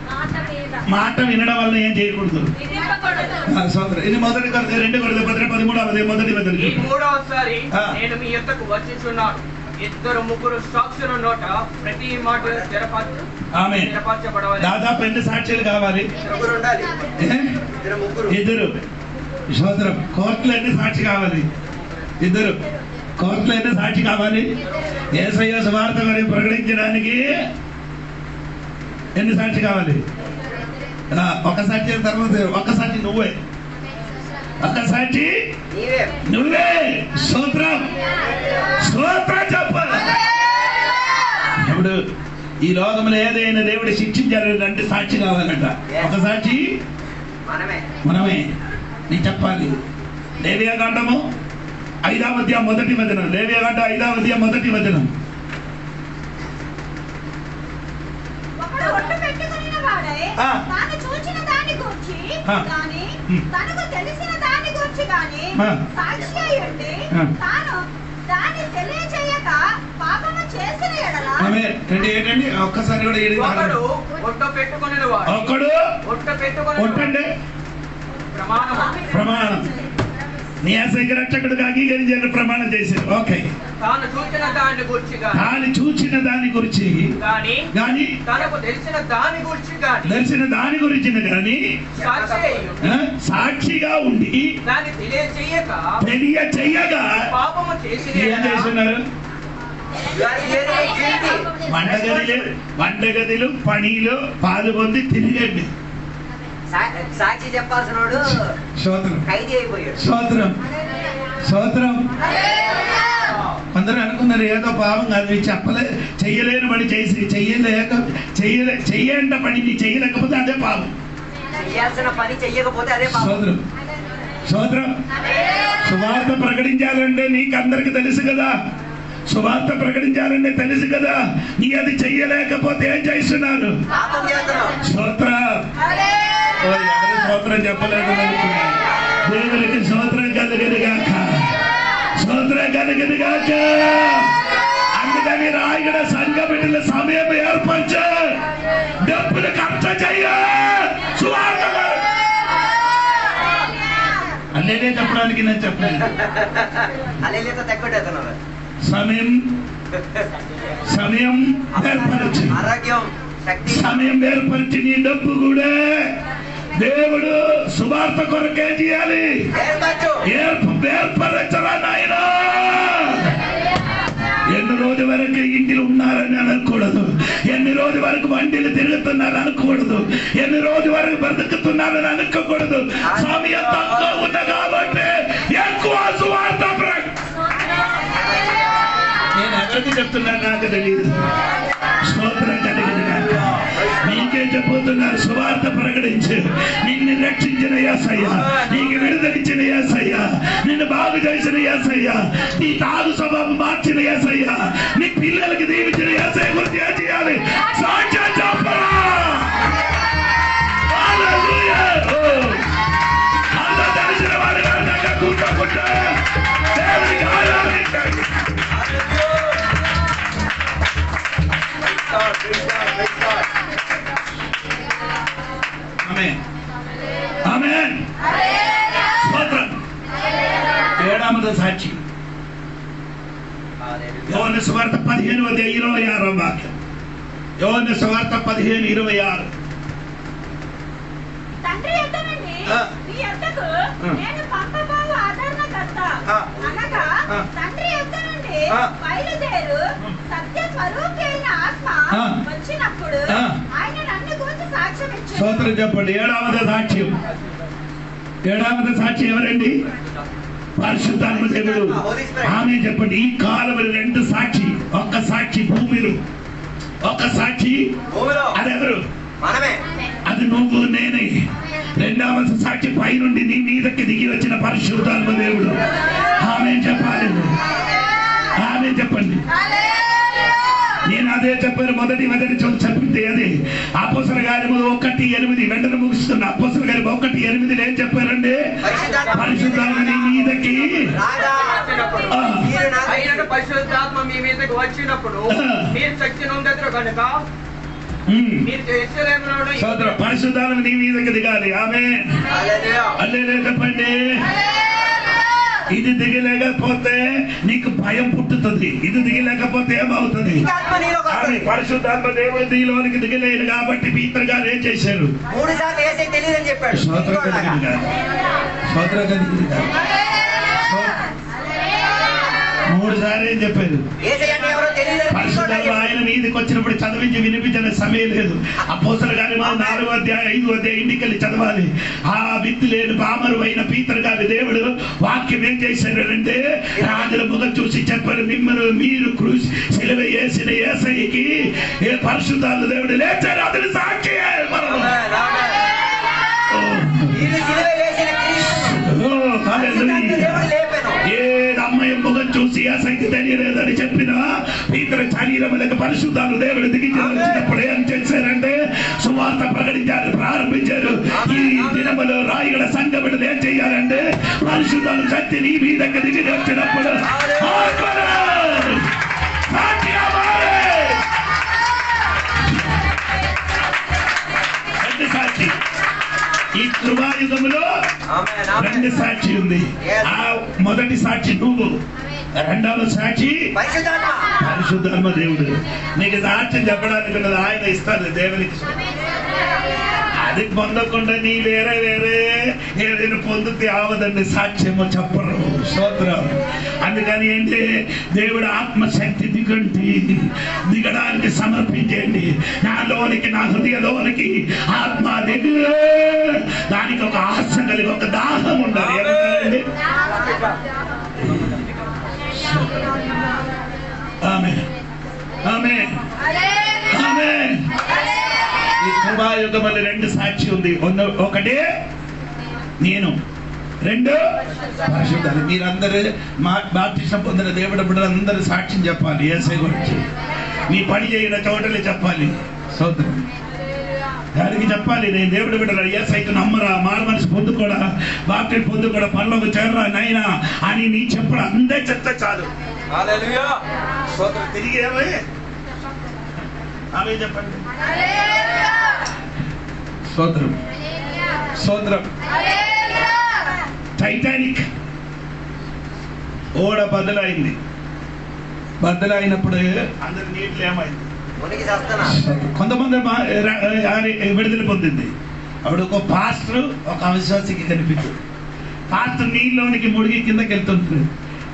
మాట మాట మీద వినడం వల్ల ఏం చేయకూడదు. విధింపకూడదు. సోదరు ఇది మొదటి కొరింథీ 2:13 మొదటి వచనం. ఈ మూడవసారి ఆ. నేను మీ యొద్దకు వచ్చుచున్నాను. 2-3 సాక్షుల నోట ప్రతి మాట ఆమేన్. స్థిరపరచబడవలెను. దాదాపు ఎన్ని సాక్షులు కావాలి? ముగ్గురు ఉండాలి. ఏ? ముగ్గురు. ఇద్దరు. సోదరం కోర్టులో ఎన్ని సాక్షి కావాలి? ఇద్దరు. కోర్టులో ఎన్ని సాక్షి కావాలి? యేసయ్య సువార్త గురించి ప్రకటించడానికి ఎన్ని సాక్షి కావాలి? ఒక సాక్షి తర్వాత ఒక సాక్షి నువ్వే. ఒక సాక్షి నీవే. నువ్వే. స్తోత్రం స్తోత్రం చెప్పాలి. ఇప్పుడు ఈ లోకంలో ఏదైనా దేవుడు శిక్షించాలంటే సాక్షి కావాలంట. ఒక సాక్షి మనమే. నీకు చెప్పాలి. లేవియాకాండము 5వ అధ్యాయం మొదటి వచనం. లేవియాకాండం 5వ అధ్యాయం మొదటి వచనం. ఒకడు ఒట్టు పెట్టుకొనిన వాడై ఆ. తాను చూచిన దాని గూర్చి ఆ. గాని ఉమ్. తనకు తెలిసిన దాని గూర్చి గాని ఆ. సాక్షి అయి ఉండి ఆ. తాను దాన్ని తెలియచేయక పాపము చేసిన ఎడల ఆమేన్. ఏంటండి ఒక్కసారి కూడా ఏడు ఒకడు ఒట్టు పెట్టుకొనిన వాడు. ఒక్కడు ఒట్టు పెట్టుకొనిన ఒట్టండి ప్రమాణము. ప్రమాణం. నీ అసలు రక్షకుడుగా అంగీకరించాలని ప్రమాణం చేశారు. ఓకే. తాను చూచిన దాని గురించి గాని తాను చూచిన దాని గురించి గాని తనకు తెలిసిన దాని గురించి గాని తెలిసిన దాని గురించి గాని సాక్షి అయి ఉండి సాక్షిగా ఉండి దాన్ని తెలియచేయగా పాపము చేసిన ఏం ఎడల చేస్తున్నారు? వంటగదిలో పనిలో పాల్గొంది తిరిగండి. సాక్షి చెప్పాల్సిన వాడు స్తోత్రం ఖైదీ అయిపోయాడు. స్తోత్రం స్తోత్రం. అందరూ అనుకున్నారు ఏదో పాపం కాదు చెయ్యలేని పని చేసి చెయ్యంట పని చెయ్యలేకపోతే అదే పాపం. చేయాల్సిన పని చెయ్యకపోతే అదే పాపం. స్తోత్రం స్తోత్రం. సువార్త ప్రకటించాలంటే నీకు అందరికి తెలుసు కదా. సువార్త ప్రకటించాలంటే తెలుసు కదా. నీ అది చెయ్యలేకపోతే ఏం చేస్తున్నారు? పాపం చేస్తున్నాం. స్తోత్రం. ఎవరు స్తోత్రం చెప్పలేదు అనుకున్నాను. దేవునికి స్తోత్రం కలుగునుగాక. స్తోత్రం కలుగునుగాక. అందుకని రాయగడ సంఘ బిడ్డల సమయం ఏర్పరచు. డబ్బులు ఖర్చు చెయ్య. సువార్త అల్లేనే చెప్పడానికి నేను చెప్పలేదు. అల్లెలతో తగ్గొట్టేస్తున్నారు. సమయం ఏర్పరచు. ఆరోగ్యం, శక్తి. సమయం ఏర్పరిచి నీ డబ్బు కూడా దేవుడు సువార్త కొరకే చేయాలి. ఏర్పరచరా నాయన. ఎన్ని రోజు వరకు ఇంటిలో ఉన్నారని అనకూడదు. ఎన్ని రోజు వరకు వంటిలు తిరుగుతున్నారు అనకూడదు. ఎన్ని రోజు వరకు బ్రతుకుతున్నారని అనుకోకూడదు. సమయం తక్కువ ఉంది కాబట్టి ఎక్కువ సువార్త నేను ఎవరికి చెప్తున్నాను నాకు తెలియదు. స్తోత్రం కలిగింది కాక. నీకే చెబుతున్నారు సువార్త ప్రకటించు. నిన్ను రక్షించిన యేసయ్య, నీకు విడుదలిచ్చిన యేసయ్య, నిన్ను బాగు చేసిన యేసయ్య, నీ తాగు స్వభావం మార్చిన యేసయ్య, నీ పిల్లలకి దీవించిన యేసయ్య గురించి ఏం చేయాలి? సాక్ష్యం చెప్పరా. హల్లెలూయా. అంత తెలిసిన వాడు కనుక కూర్చోకుండా దేవునికి ఆరాధించండి. ఆమేన్ ఆమేన్. స్తోత్రం. 7వ సాక్షి యోహాను సువార్త 15:26 వాక్యం. యోహాను సువార్త 15:26. తండ్రి యొద్ద నుండి నీ యొద్దకు నేను పంపబోవు ఆదరణకర్త అనగా తండ్రి యొద్ద నుండి బయలుదేరు సత్య స్వరూపి అయిన ఆత్మ వచ్చినప్పుడు ఆయన నన్ను గురించి సాక్ష్యం ఇచ్చాడు. స్తోత్రం చెప్పండి. 7వ సాక్ష్యం. 7వ సాక్షి ఎవరండి? పరిశుద్ధాత్మ దేవుడు. ఆమె చెప్పండి. ఈ కాలంలో 2 సాక్షి. ఒక్క సాక్షి భూమిలో, ఒక్క సాక్షి అదెవరు? మనమే. అది నువ్వు నేనే. 2వ సాక్షి పై నుండి నీ మీదకి దిగి వచ్చిన పరిశుద్ధాత్మ దేవుడు. ఆమె చెప్పాలి. ఆమె చెప్పండి. నేను అదే చెప్పాలి. చెప్పారు. మొదటి చెప్పింది అది అపోస్తలుల కార్యములు 1:8. వెంటనే ముగిస్తున్న అపోస్తలుల కార్యములు 1:8 ఏం చెప్పారండి? పరిశుద్ధాత్మ నీ మీదకి పరిశుద్ధాత్మ మీ మీదకి వచ్చినప్పుడు మీరు శక్తి నొందెదరు కనుక పరిశుద్ధాత్మ నీ మీదకి దిగాలి. ఆమేన్. హల్లెలూయా చెప్పండి. ఇది దిగలేకపోతే నీకు భయం పుట్టుతుంది. ఇది దిగలేకపోతే ఏమవుతుంది? పరిశుద్ధాత్మ దేవుడు నీలోనికి దిగలేదు కాబట్టి పీతర్ గారు ఏం చేశారు? 3 సార్లు ఏసై తెలియదని చెప్పాడు. మూడు సార్లు ఏం చెప్పారు? పరిశుద్ధాత్మ ఆయన మీదకి వచ్చినప్పుడు చదివించి వినిపించే సమయం లేదు. అపోస్తలుల కార్యములు 4వ అధ్యాయం 5వ అధ్యాయం ఇంటికెళ్ళి చదవాలి. ఆ విత్తు లేని పామరు అయిన పీతర్ గారి దేవుడు వాక్యం ఏం చేశాడు అంటే రాజుల ముఖం చూసి చెప్పారు, మిమ్మల్ని మీరు సిలువ వేసిన యేసయ్యకి ఏ పరిశుద్ధాత్మ దేవుడు లేచారు, అతని సాక్షి. ఏ అమ్మాయి ముఖం చూసి ఆ శక్తి తెలియలేదని చెప్పిన పీతరు శరీరములకు పరిశుద్ధాలు దేవుడు దిగి వచ్చినప్పుడు ఏం చేశారంటే సువార్త ప్రకటించారు, ప్రారంభించారు. ఈ దినములో రాయుల సంఘములు ఏం చేయాలంటే పరిశుద్ధాలు శక్తి నీ మీదకి దిగి వచ్చినప్పుడు సాక్షి. ఈ కృపాయుగములో 2 సాక్షి ఉంది. ఆ మొదటి సాక్షి నువ్వు, రెండవ సాక్షి పరిశుద్ధాత్మ దేవుడు. నీకు సాక్ష్యం చెప్పడానికి ఉన్నది ఆయన ఇస్తారు దేవునికి. అది పొందకుండా నీ వేరే ఏదైనా పొందితే ఆవదండి, సాక్ష్యము చెప్పరు. స్తోత్రం. అందుకని ఏంటి దేవుడు ఆత్మశక్తి దిగడానికి సమర్పించండి. నాలోనికి, నా హృదయలోనికి ఆత్మ దిగు. దానికి ఒక ఆశ కలిగి ఒక దాహం ఉండాలి. ఆమేన్ ఆమేన్ ఆమేన్. ఈ కృపాయుగములో 2 సాక్షి ఉంది. ఒకటి నేను, 2 పరిశుద్ధాలు. మీరందరూ బాప్టిజం పొందిన దేవుడు బిడ్డలందరూ సాక్ష్యం చెప్పాలి యేసయ్య గురించి. మీ పని చేయన చోటలే చెప్పాలి. స్తోత్రం. దానికి చెప్పాలి, నేను దేవుడు బిడ్డలు యేసయ్యను నమ్మరా, మారు మనసు పొందుకోడా, బాప్టిజం పొందుకోడా, పనులకు చేరరా నైనా అని నీ చెప్పడం అందరూ చెప్తే చాలు. హల్లెలూయా. స్తోత్రం. తిరిగి ఏమై ఆమె చెప్పండి. స్తోత్రం స్తోత్రం. టైటానిక్ ఓడ బద్దలైంది. బద్దలైనప్పుడు అందరి నీటిలో ఏమైంది? కొంతమంది విడుదల పొందింది. అప్పుడు ఒక పాస్టర్ ఒక అవిశ్వాసికి కనిపించింది. పాస్టర్ నీళ్ళలోనికి ముడిగి కిందకి వెళ్తుంటాడు.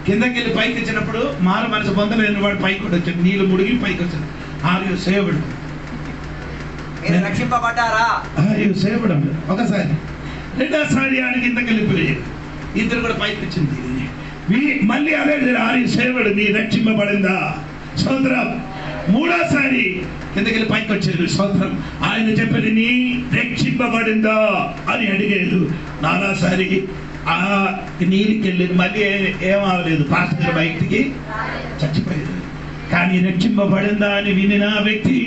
కిందకి వెళ్ళి పైకి వచ్చినప్పుడు మారు మనసు పొందలేని వాడు పైకి కూడా వచ్చాడు. నీళ్ళు ముడిగి పైకి వచ్చాడు. Are you saved? రక్షింపబడ్డారా? సేవ్డ్. ఒకసారి, రెండోసారి ఆయన కిందకి వెళ్ళిపోయాడు. ఇద్దరు కూడా పైకి వచ్చింది. మళ్ళీ అదే ఆర్ యు సేవ్డ్? నీ రక్షింపబడిందా? స్తోత్రం. మూడోసారి కిందకి వెళ్ళి పైకి వచ్చాడు. స్తోత్రం. ఆయన చెప్పాడు, నీ రక్షింపబడిందా అని అడిగాడు. నాలుగోసారి ఆ నీళ్ళకి వెళ్ళి మళ్ళీ ఏమవలేదు. పాస్టర్ బయటికి చచ్చిపోయాడు. కానీ రక్షింపబడిందా అని వినిన వ్యక్తి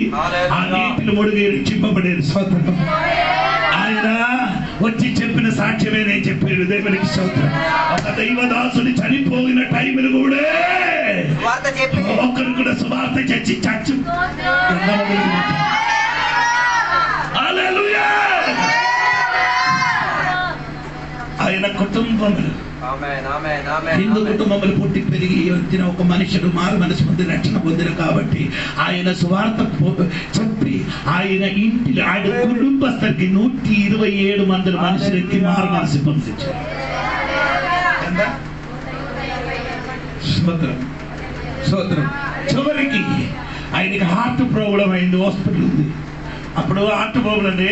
ఆ నీటిలో ముడిగి రక్షింపబడేది. స్తోత్రం. ఆయన వచ్చి చెప్పిన సాక్ష్యమే నేను చెప్పాడు దేవునికి. స్తోత్రం. ఒక దైవదాసుని చనిపోయిన టైంలో కూడా ఒక్కరు కూడా సువార్త చచ్చి చచ్చు. హల్లెలూయా. ఆయన కుటుంబములు, హిందూ కుటుంబములు పుట్టి పెరిగి వచ్చిన ఒక మనుషుడు మారు మనసు పొంది రక్షణ పొందిన కాబట్టి ఆయన సువార్త చెప్పి ఆయన ఇంటిలో ఆయన కుటుంబస్తులకి 127 మంది మనుషులకి మారు మనసు పొందించారు. చివరికి ఆయనకి హార్ట్ ప్రాబ్లం అయింది. హాస్పిటల్ ఉంది. అప్పుడు హార్ట్ ప్రాబ్లం అంటే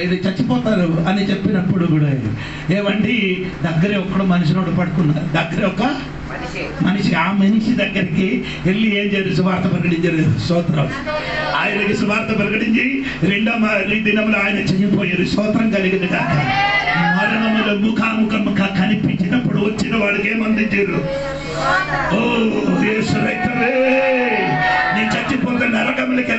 ఇది చచ్చిపోతారు అని చెప్పినప్పుడు కూడా ఏమండి దగ్గరే ఒక్కడు మనిషినోడు పడుకున్నారు. దగ్గరే ఒక మనిషి, ఆ మనిషి దగ్గరికి వెళ్ళి ఏం చేయాలి? సువార్త ప్రకటించారు. స్తోత్రం. ఆయనకి సువార్త ప్రకటించి 2వ దినములు ఆయన చనిపోయారు. స్తోత్రం కలిగింది కాక. మరణములు ముఖాముఖముగా కనిపించినప్పుడు వచ్చిన వాడికి ఏమందించారు? ఓ యేసు రక్తమే, నీ చచ్చిపోతే నరకములకి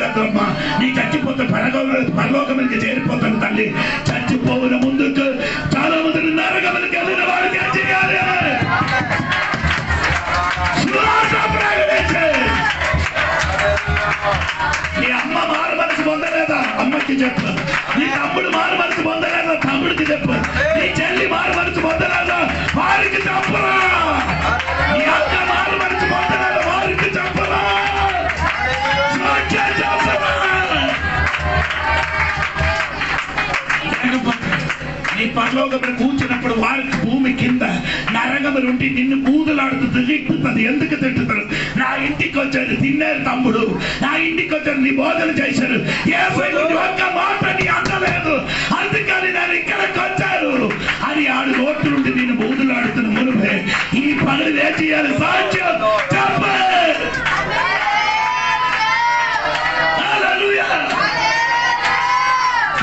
వారికి చెప్పు. నీ తమ్ముడు మారు మనసు పొందలేదా తమ్ముడికి చెప్పు. నీ చెల్లి మారు మనసు పొందలేదా వారికి చెప్పరా. నీ అక్క మారు మనసు పొందలేదా వారికి చెప్పరా. నీ పరలోకమున కూర్చున్నప్పుడు వారికి భూమి కింద నరకములు ఉండి నిన్ను కూదులాడుతూ తిట్టుతుంది. ఎందుకు తిట్టుతారు? నా ఇంటికి వచ్చారు, తిన్నారు తమ్ముడు, నా ఇంటికి వచ్చారు, నీ బోధన చేశారు, ఒక్క మాట నీ అందలేదు, అందుకని నేను ఇక్కడికి వచ్చారు అని ఆడు నోటు నుండి నేను బూదులాడుతున్న మునుపే ఈ పనులు ఏ చేయాలి? సాక్ష్యం చెప్ప.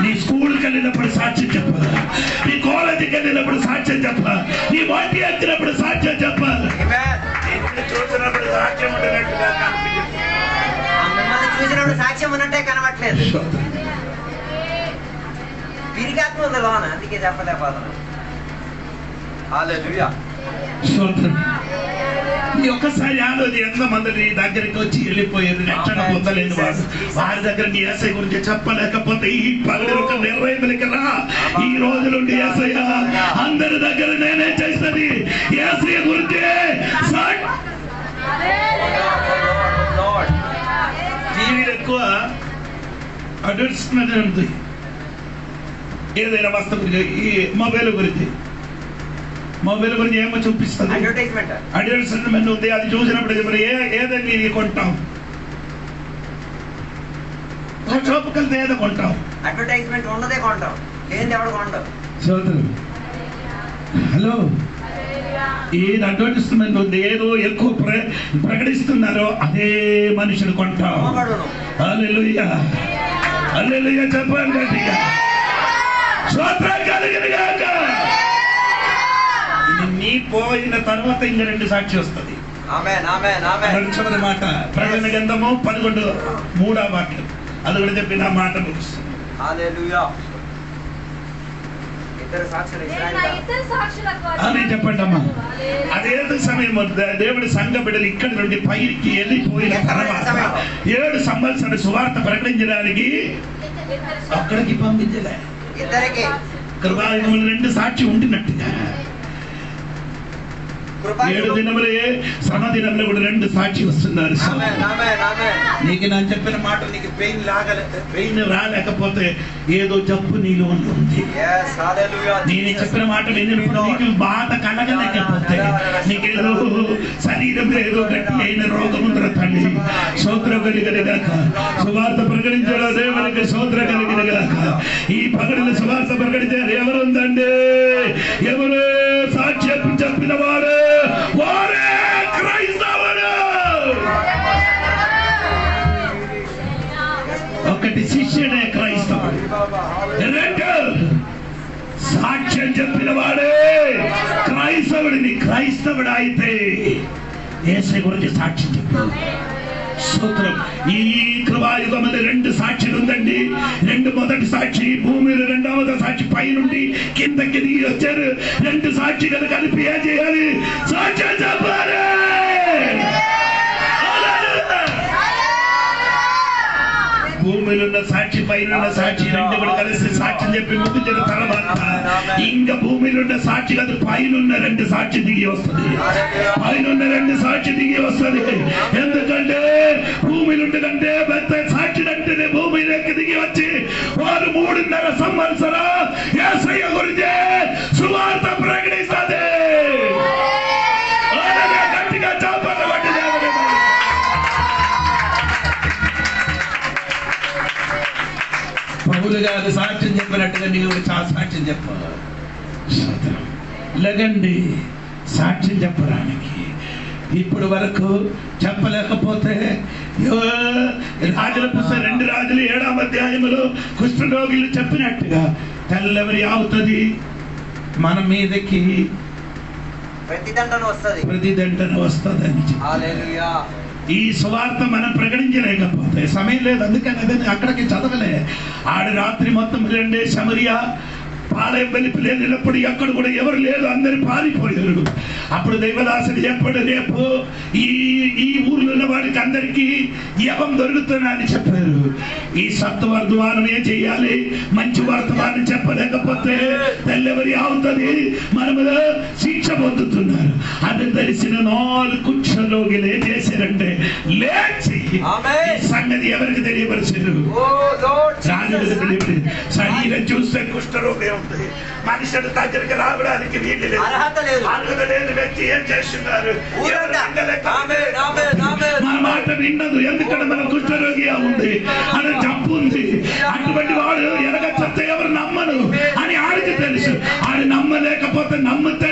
నీ స్కూల్కి వెళ్ళినప్పుడు సాక్ష్యం చెప్పాలి, నీ కాలేజీకి వెళ్ళినప్పుడు సాక్ష్యం చెప్పాలి, నీ వాటి ఎక్కినప్పుడు సాక్ష్యం చెప్పాలి. చూసినప్పుడు సాక్ష్యం ఉన్నట్టుగా మిమ్మల్ని చూసినప్పుడు సాక్ష్యం ఉన్నట్టే కనబట్లేదు. పిరిగాత్మ ఉంది లోన, అందుకే చెప్పలేకపోతున్నాను. హల్లెలూయా. నీ ఒక్కసారి ఆలోచి ఎంతమంది నీ దగ్గరికి వచ్చి వెళ్ళిపోయారు రక్షణ పొందలేని వాడు. వారి దగ్గర నీ యేసయ్య గురించి చెప్పలేకపోతే ఈ పగలు నిర్వహించలేక రా. ఈ రోజు నుండి యేసయ్య అందరి దగ్గర నేనే చేస్తుంది యేసయ్య గురించి. టీవీలో ఎక్కువ అడ్వర్టైజ్మెంట్ ఉంది, ఏదైనా వస్తువు గురించి. ఈ మొబైల్ గురించి ఏమో చూపిస్తుంది, అడ్వర్టైజ్మెంట్ ఉంది. అది చూసినప్పుడు ఏదని కొంటాం, షాప్కి వెళ్తే ఏదో కొంటాం. అడ్వర్టైజ్మెంట్ ఉన్నదే కొంటాం, ఏంది ఎవడు కొంటాం. హలో, ఏది అడ్వర్టైజ్మెంట్ ఉంది, ఏదో ఎక్కువ ప్రకటిస్తున్నారో అదే మనుషులు కొంటాం. హల్లెలూయా, హల్లెలూయా చెప్పండి గట్టిగా. స్తోత్రం కలుగును గాక. నీ పోయిన తర్వాత ఇంకా 2 సాక్షి వస్తుంది. మాట ప్రకటన గ్రంథము 11:3 వాక్యం, అది కూడా చెప్పి నా మాట ముగిస్తుంది. చెప్పండి అమ్మా. అదేదో సమయం దేవుడి సంఘ బిడ్డలు ఇక్కడ నుండి పైకి వెళ్ళిపోయిన తర్వాత 7 సంవత్సరాలు సువార్త ప్రకటించడానికి అక్కడికి పంపించలే. కృపాయుగములు 2 సాక్షి ఉండినట్టుగా 7 దినములే శ్రమ దినంలో కూడా 2 సాక్షి వస్తున్నారు. నీకు నేను చెప్పిన మాట నీకు పెయిన్ రాలేకపోతే ఏదో జబ్బు నీలో ఉంది. నేను చెప్పిన మాట విన్నప్పుడు నీకు బాధ కలగలేకపోతే, నీకేదో శరీరంలో ఏదో గట్టి అయిన రోగం ఉందిరా తండ్రి, స్తోత్రం కలిగినగాక. సువార్త ప్రకటించాడు దేవునికి స్తోత్రం కలిగినగాక. ఈ పగడిలో సువార్త ప్రకటించారు ఎవరుందండి? ఎవరు సాక్ష్యం చెప్పిన వాడు వారే క్రైస్తవుడు. ఒకటి శిష్యుడే క్రైస్తవుడు, 2 సాక్ష్యం చెప్పిన వాడే క్రైస్తవుడిని. క్రైస్తవుడు అయితే యేసయ్య గురించి సాక్ష్యం చెప్పు. స్తోత్రం. ఈ కృపాయుగములో 2 సాక్షులు ఉందండి. 2 మొదటి సాక్షి భూమిలో, 2వ సాక్షి పై నుండి కిందకి దిగి వచ్చారు. 2 సాక్షిగా కలిపి ఏం చేయాలి? సాక్ష్యం చెప్పాలి. భూమిలో ఉన్న సాక్షి, పైన ఉన్న సాక్షి 2 కూడా కలిసి సాక్ష్యం చెప్పి ముగించిన తర్వాత ఇంకా భూమిలో ఉన్న సాక్షి కాదు, పైన 2 సాక్షి దిగి వస్తుంది. పైన 2 సాక్షి దిగి వస్తుంది. ఎందుకంటే భూమిలో ఉండకంటే పెద్ద సాక్షి అంటేనే భూమిలోకి దిగి వచ్చి వారు 3.5 సంవత్సరం యేసయ్య గురించి సువార్త ప్రకటిస్తుంది. గట్టిగా చాపలు పట్టి పౌలు గారు సాక్ష్యం చెప్పినట్టుగా నీవు సాక్ష్యం చెప్పాలి. లగండి సాక్ష్యం చెప్పడానికి. ఇప్పుడు వరకు చెప్పలేకపోతే రాజుల పుస్తకం 2 రాజులు 7వ అధ్యాయములో కుష్ఠరోగులు చెప్పినట్టుగా తెల్లవరి అవుతుంది, మన మీదకి ప్రతిదండన వస్తుంది అని చెప్పి ఈ సువార్త మనం ప్రకటించలేకపోతే సమయం లేదు. అందుకని అక్కడికి చదవలే. ఆడు రాత్రి మొత్తం 2 సమరియా పాలయం వెలిపి లేనప్పుడు ఎక్కడ కూడా ఎవరు లేదు, అందరు పారిపోయారు. అప్పుడు దైవదాసుడు చెప్పాడు, రేపు ఈ ఊర్లో ఉన్న వాడికి అందరికీ యవం దొరుకుతుందని చెప్పారు. ఈ సత్వర్ధమానం ఏం చేయాలి? మంచి వర్తమానం చెప్పలేకపోతే తెల్లవరి అవుతుంది, మనము శిక్ష పొందుతున్నారు. అది తెలిసిన 4 కుష్ఠరోగులు ఏం చేశారంటే లేచి సంగతి ఎవరికి తెలియపరిచారు? రాజులకు తెలియపరి. శరీరం చూస్తే కుష్ఠరోగే ఉంది, మనుషుడు దగ్గరికి రావడానికి వీలు లేదు, అర్హత లేని వ్యక్తి ఏం చేస్తున్నారు? మన మాట విన్నదు, ఎందుకంటే మన కుష్ఠరోగిగా ఉంది, అని జబ్బు ఉంది. అటువంటి వాడు ఎనగ చెప్తే ఎవరు నమ్మను అని ఆడికి తెలుసు. ఆడి నమ్మలేకపోతే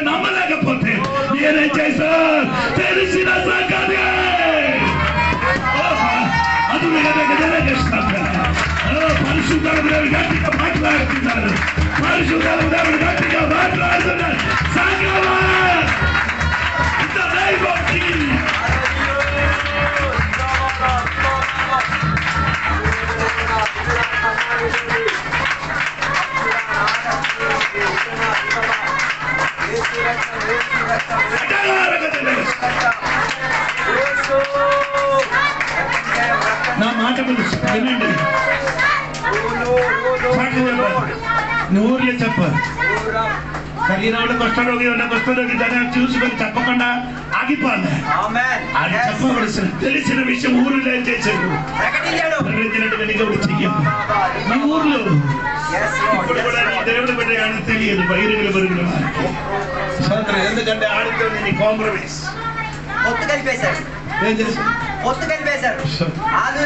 నమ్మలేకపోతే నేనేం చేశా తెలిసిన సంగతి అది పరిశుద్ధాలు దేవుడు గట్టిగా మాట్లాడుతున్నారు, పరిశుద్ధాలు దేవుడు గట్టిగా మాట్లాడుతున్నారు. సంగమా నా మాట వినండి, ఊర్లో చెప్పారు. శరీరంలో కుష్ఠరోగి ఉన్న కుష్ఠరోగి దాన్ని చూసుకొని చెప్పకుండా ఆగిపోలే. అది చెప్పవలసిన తెలిసిన విషయం ఊరిలో ఏం చేశారు? మీ ఊర్లో ఇప్పుడు కూడా నీ దేవుడు బిడ్డ అని తెలియదు, బహిరంగ బరుగులు. ఎందుకంటే ఆడితో నీ కాంప్రమైజ్ ఏం చేశారు?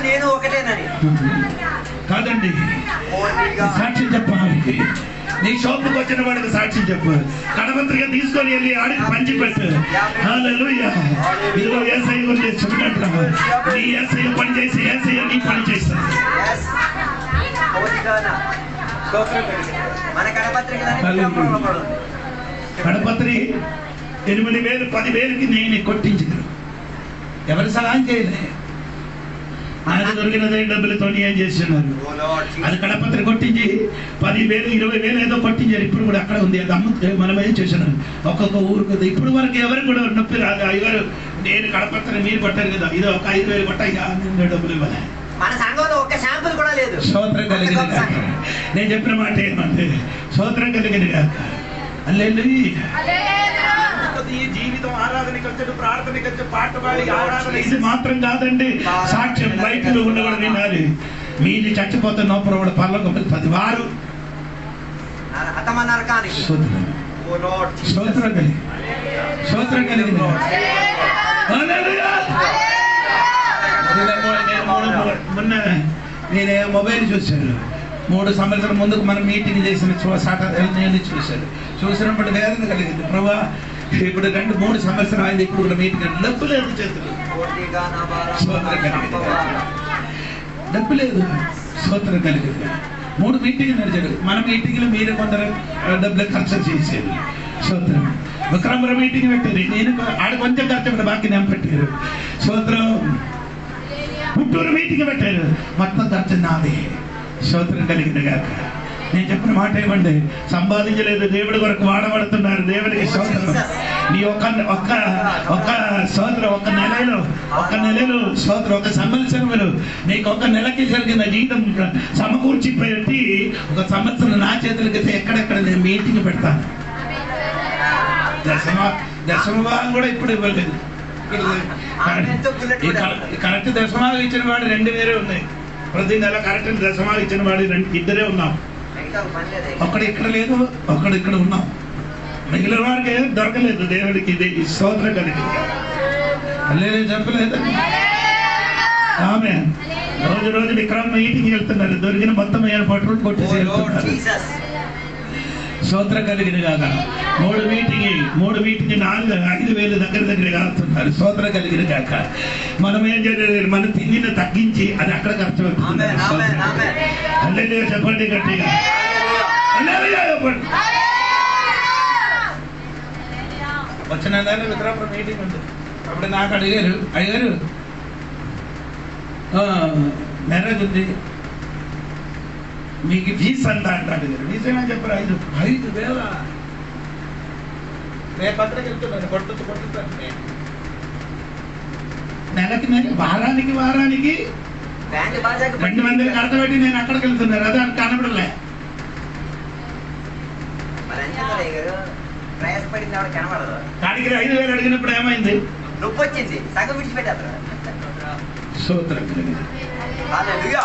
నేను ఒకటేనని కాదండి, సాక్ష్యం చెప్పాలి. నీ షాపుకి వచ్చిన వాడికి సాక్ష్యం చెప్పు. కడపత్రిక తీసుకొని వెళ్ళి ఆడికి పంచి పెట్టు. హల్లెలూయా. ఇదిగో యేసయ్య గురించి చెప్పినట్టు నీ యేసయ్య పని చేసి యేసయ్య నీ పని చేస్తాడు. కడపత్రి 8,000 10,000కి నేను కొట్టించగలను. ఎవరి సహాయం చేయలే, ఆయన దొరికిన డబ్బులతో ఏం చేస్తున్నారు? అది కడపత్రి కొట్టించి 10,000 20,000 ఏదో కొట్టించారు. ఇప్పుడు కూడా అక్కడ ఉంది, అది అమ్మ మనం ఏం చేస్తున్నాం ఒక్కొక్క ఊరికి. ఇప్పుడు వరకు ఎవరికి కూడా నొప్పి రాదు. అయ్యారు నేను కడపత్రి మీరు కొట్టారు కదా, ఇది ఒక 5,000 కొట్టా డబ్బులు ఇవ్వాలి. మన సంఘంలో ఒక శాంపుల్ కూడా లేదు. స్తోత్రం కలిగిన నేను చెప్పిన మాట ఏమంటే స్తోత్రం కలిగిన కాక ఈ జీవితం ఆరాధనకి వచ్చాడు, ప్రార్థనకి వచ్చి పాట పాడి ఆరాధన ఇది మాత్రం కాదండి. సాక్ష్యం బయటలో ఉన్నవాడు వినాలి. మీది చచ్చిపోతే నోపరవాడు పర్లోకి 10 వారు స్తోత్రం కలిగి స్తోత్రం కలిగింది. మొన్న నేను మొబైల్ చూశాను. 3 సంవత్సరాల ముందుకు మనం మీటింగ్ చేసిన నేను చూసినప్పుడు వేదన కలిగింది. ప్రభా ఇప్పుడు 2-3 సంవత్సరాలు అయింది, ఇప్పుడు కూడా మీటింగ్ డబ్బు లేదు, చేతులు డబ్బు లేదు. స్తోత్రం కలిగింది. 3 మీటింగ్లు నడిచాడు. మన మీటింగ్లు మీరు కొందరు డబ్బులు ఖర్చు చేసేది. స్తోత్రం. విక్రమపురం మీటింగ్ పెట్టారు, నేను ఆడ కొంచెం ఖర్చు బాకీ నేను పెట్టారు. స్తోత్రం. పుట్టూరు మీటింగ్ పెట్టారు, మొత్తం ఖర్చు నాది. స్తోత్రం కలిగిన గాక. నేను చెప్పిన మాట ఏమండి, సంపాదించలేదు, దేవుడి కొరకు వాడబడుతున్నారు. దేవుడికి స్తోత్రం. నీ ఒక్క స్తోత్రం ఒక నెలలో స్తోత్రం, ఒక సంవత్సరంలో నీకు ఒక నెలకి జరిగిన జీతం సమకూర్చి పెట్టి 1 సంవత్సరం నా చేతులకి ఎక్కడెక్కడ నేను మీటింగ్ పెడతాను. దశమభాగం కూడా ఇప్పుడు ఇవ్వలేదు. కరెక్ట్ దశమాలు ఇచ్చిన వాడు 2,000 ఉన్నాయి. ప్రతి నెల కరెక్ట్ దశమాలు ఇచ్చిన వాడు 2 ఉన్నాం. ఒకడు ఇక్కడ లేదు, ఒకడు ఇక్కడ ఉన్నాం. మిగిలిన వారికి ఏం దొరకలేదు. దేవుడికి ఇది స్తోత్రం కలిగి చెప్పలేదు. ఆమె రోజు విక్రమ్ మీటింగ్ వెళ్తున్నారు, దొరికిన మొత్తం ఏర్పాట్లు కొట్టేసి వెళ్తున్నారు. స్తోత్రం కలిగిన కాక 3 మీటింగ్ 4-5,000 దగ్గర కాస్తున్నారు. స్తోత్రం కలిగిన కాక మనం ఏం చేయలేదు, మనం తిండిని తగ్గించి అది అక్కడ ఖర్చు అవుతుంది. చెప్పండి గట్టిగా చెప్పండి. వచ్చిన విక్రమ మీటింగ్ ఉంది. అప్పుడు నాకు అడిగారు మ్యారేజ్ ఉంది, మీకు ఫీజు అంత అంటాడు. ఫీజు ఏమని చెప్పారు? 5,000. రేపు అక్కడికి వెళ్తున్నాను, కొట్టుతాను నేను. నెలకి వారానికి 2,000 కడతబెట్టి నేను అక్కడికి వెళ్తున్నాను. అదే కనబడలే. కాడికి 5,000 అడిగినప్పుడు ఏమైంది? నొప్పి వచ్చింది, సగం విడిచిపెట్టారు. సూత్రం అడిగా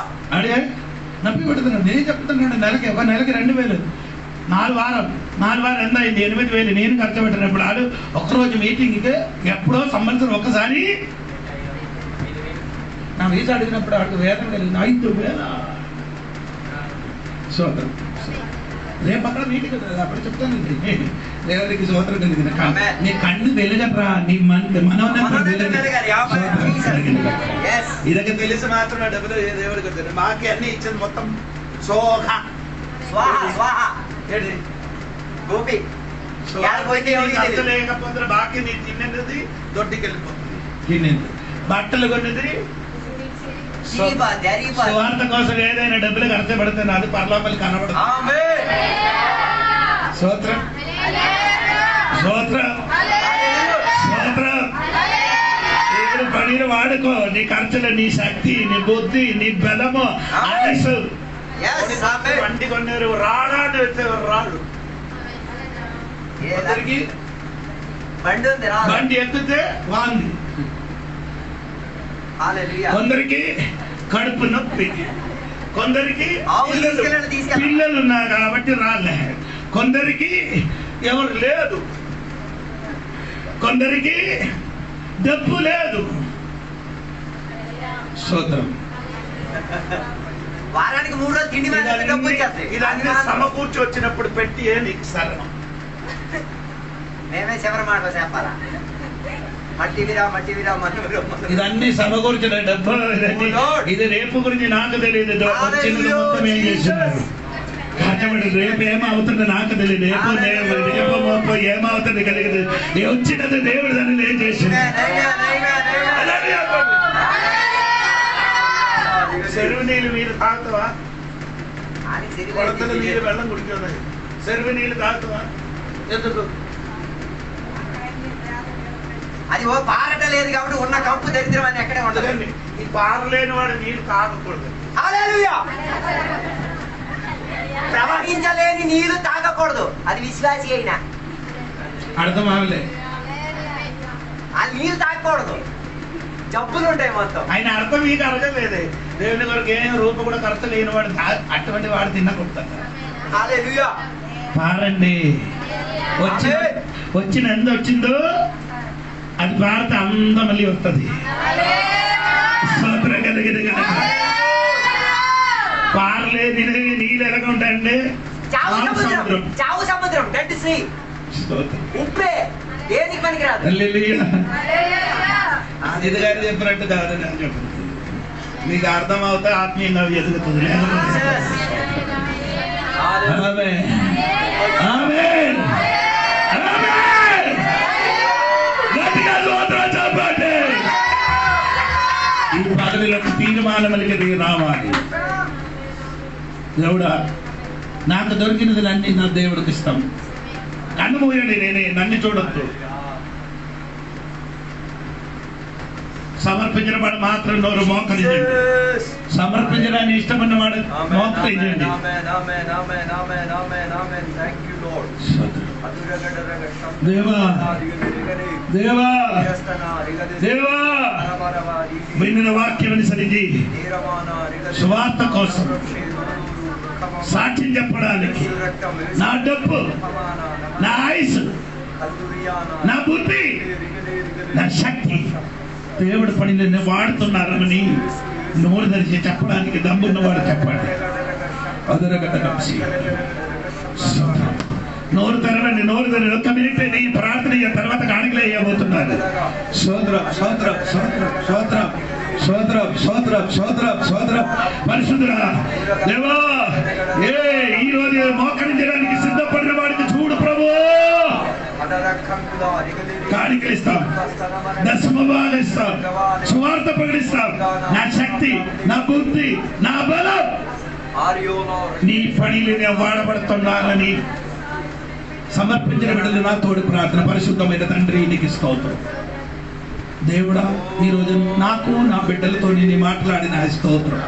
నొప్పి పెడుతున్నాడు. నేను చెప్తున్నాడు నెలకి 2,000. 4 వారం ఎంత అయింది? 8,000 నేను ఖర్చు పెట్టినప్పుడు. ఆడు ఒక్కరోజు మీటింగ్కి ఎప్పుడో సంవత్సరం ఒక్కసారి నా వీసా అడిగినప్పుడు ఆడికి వేదన కలిగింది. 5,000. సూత్రం. రేపు అక్కడ మీటింగ్ అప్పుడు చెప్తానండి. దేవుడికి సూత్రం కలిగింది. నీ కన్ను వెలుగట్రా, నీ ఇదొక తెలిసి మాత్రం డబ్బులు దేవుడికి వస్తుంది. మాకి అన్ని ఇచ్చింది మొత్తం లేకపోతే బాకీ నీ తిన్నది దొడ్డికి వెళ్ళిపోతుంది. బట్టలు కొన్నది స్వార్థ కోసం ఏదైనా డబ్బులు ఖర్చు పెడుతున్నా అది పరలోపలి కనబడదు. స్తోత్రం స్తోత్రం స్తోత్రం. ఇప్పుడు పనిని వాడుకో. నీ ఖర్చులు, నీ శక్తి, నీ బుద్ధి, నీ బలము, ఆయుష్. బండి కొన్నారు, రాడాన్ని వచ్చేవారు రాడు. అందరికి బండి ఎక్కితే వాంది, కొందరికి కడుపు నొప్పి, కొందరికి పిల్లలు ఉన్నారు కాబట్టి రాలే, కొందరికి ఎవరు లేదు, కొందరికి డబ్బు లేదు. సోదరం వారానికి 3 రోజులు తిండి ఇదన్నీ సమకూర్చి వచ్చినప్పుడు పెట్టి నీకు సరణం. మేమే చివరి మాట చెప్పాలా? ఇదన్నీ సమకూర్చిన డబ్బు. ఇది రేపు గురించి నాకు తెలియదు. మొత్తం ఏం చేస్తున్నారు కష్టపడి రేపు ఏమవుతుందో నాకు తెలియదు. రేపు ఏమవుతుంది కలిగదు. వచ్చినది దేవుడు దాన్ని ఏం చేసింది. చెరువు నీళ్ళు మీరు తాగుతావా? కొడతలు నీళ్ళు వెళ్ళం కుడికి చెరువు నీళ్ళు తాగుతావా? ఎందుకు? అది పారట లేదు కాబట్టి ఉన్న కంపు దరిద్రం అని ఎక్కడే ఉండదు. ఈ పారలేని వాడు నీళ్ళు తాగకూడదు. ప్రవహించలేని నీళ్లు తాగకూడదు. అది విశ్వాసి అయినా అర్థం అవలే. ఆ నీళ్ళు తాగకూడదు, జబ్బులు ఉంటాయి మొత్తం. ఆయన అర్థం మీకు అడగలేదే. దేవుని కొరకు ఏం రూపం కూడా ఖర్చు లేని వాడు అటువంటి వాడు తినకూడదు. పారండి. వచ్చిన ఎంత వచ్చిందో అది పారితే అంతా మళ్ళీ వస్తుంది. పారలేదు నీళ్ళు ఎలాగ ఉంటాయండి? చావు సముద్రం, డెడ్ సీ, ఉప్పే, దేనికి పనికిరాదు. ఇది గారు చెప్పినట్టు కాదని అని చెప్తుంది. మీకు అర్థం అవుతా ఆత్మీయంగా ఎదుగుతుంది. ఈ పదవిలకు తీర్మానములకి రావాలి. దేవుడా, నాకు దొరికినది నా దేవుడికి ఇస్తాం. కన్ను మూయండి, నేనే నన్ను చూడొద్దు. సమర్పించిన వాడు మాత్రం నోరు మోకరించండి. సమర్పించడానికి ఇష్టమైన వాడు మోకరించండి. దేవా దేవా దేవా, విన్న వాక్యం అనుసరించి సువార్త కోసం సాక్ష్యం చెప్పడానికి నా డబ్బు, నా ఆయుష్, నా బుద్ధి, నా శక్తి దేవుడి పనిని వాడుతున్నారని నోరు తెరిచి చెప్పడానికి దమ్మున్నవాడు చెప్పండి. నోరు తెరవండి, నోరు తెరవండి. ఒక్క మినిట్ నీ ప్రార్థన తర్వాత కాಣಿకలు అయ్యబోతున్నారు. సోదరం సోదరం సోదరం సోదరం సోదరం సోదరం సోదరం సోదరం పరిశుద్ధురా దేవా, ఈ రోజు మోకరించడానికి సిద్ధపడిన వాడికి చూడు ప్రభు, కాಣಿకలు ఇస్తాం, దశమభాగాలు ఇస్తాం, సువార్త ప్రకటిస్తాం. నా శక్తి, నా బుద్ధి, నా బలం Are you, Lord? నీ పనిలో నేను వాడబడుతున్నానని సమర్పించిన బిడ్డలు నా తోడు ప్రార్థన. పరిశుద్ధమైన తండ్రి నీకు స్తోత్రం. దేవుడా, ఈరోజు నాకు నా బిడ్డలతో నేను మాట్లాడిన స్తోత్రం.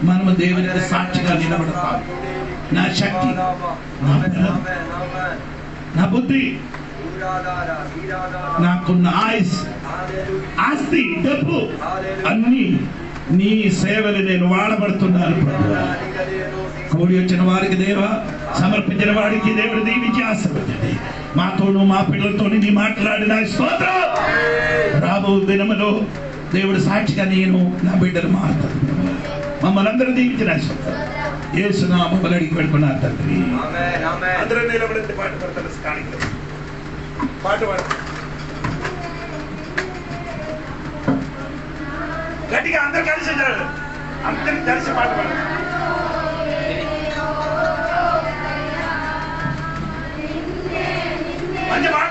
మనము దేవునికి సాక్షిగా నిలబడతాం. నా శక్తి, నా బలం, నా బుద్ధి, నాకున్న ఆస్తి, డబ్బు అన్ని నీ సేవలు నేను వాడబడుతున్నాను ప్రభువా. కూడి వచ్చిన వారికి దేవా, సమర్పించిన వారికి దేవుడు దీవించి ఆశీర్వదించండి. మాతోను మా పిల్లలతో నీ మాట్లాడిన స్తోత్రం. రాబో దినములో దేవుడు సాక్షిగా నేను నా బిడ్డలు మాట్లాడుతున్నాను. మమ్మల్ని అందరూ దీవించిన స్తోత్రం. యేసు నామములో అడిగి పెట్టుకున్నారు తండ్రి. అందరూ నిలబడి పాట పాడతారు. స్థానికులు పాట పాడతారు గట్టిగా. అందరు కలిసి అందరికి కలిసి పాట పాడతారు. మంచి మాట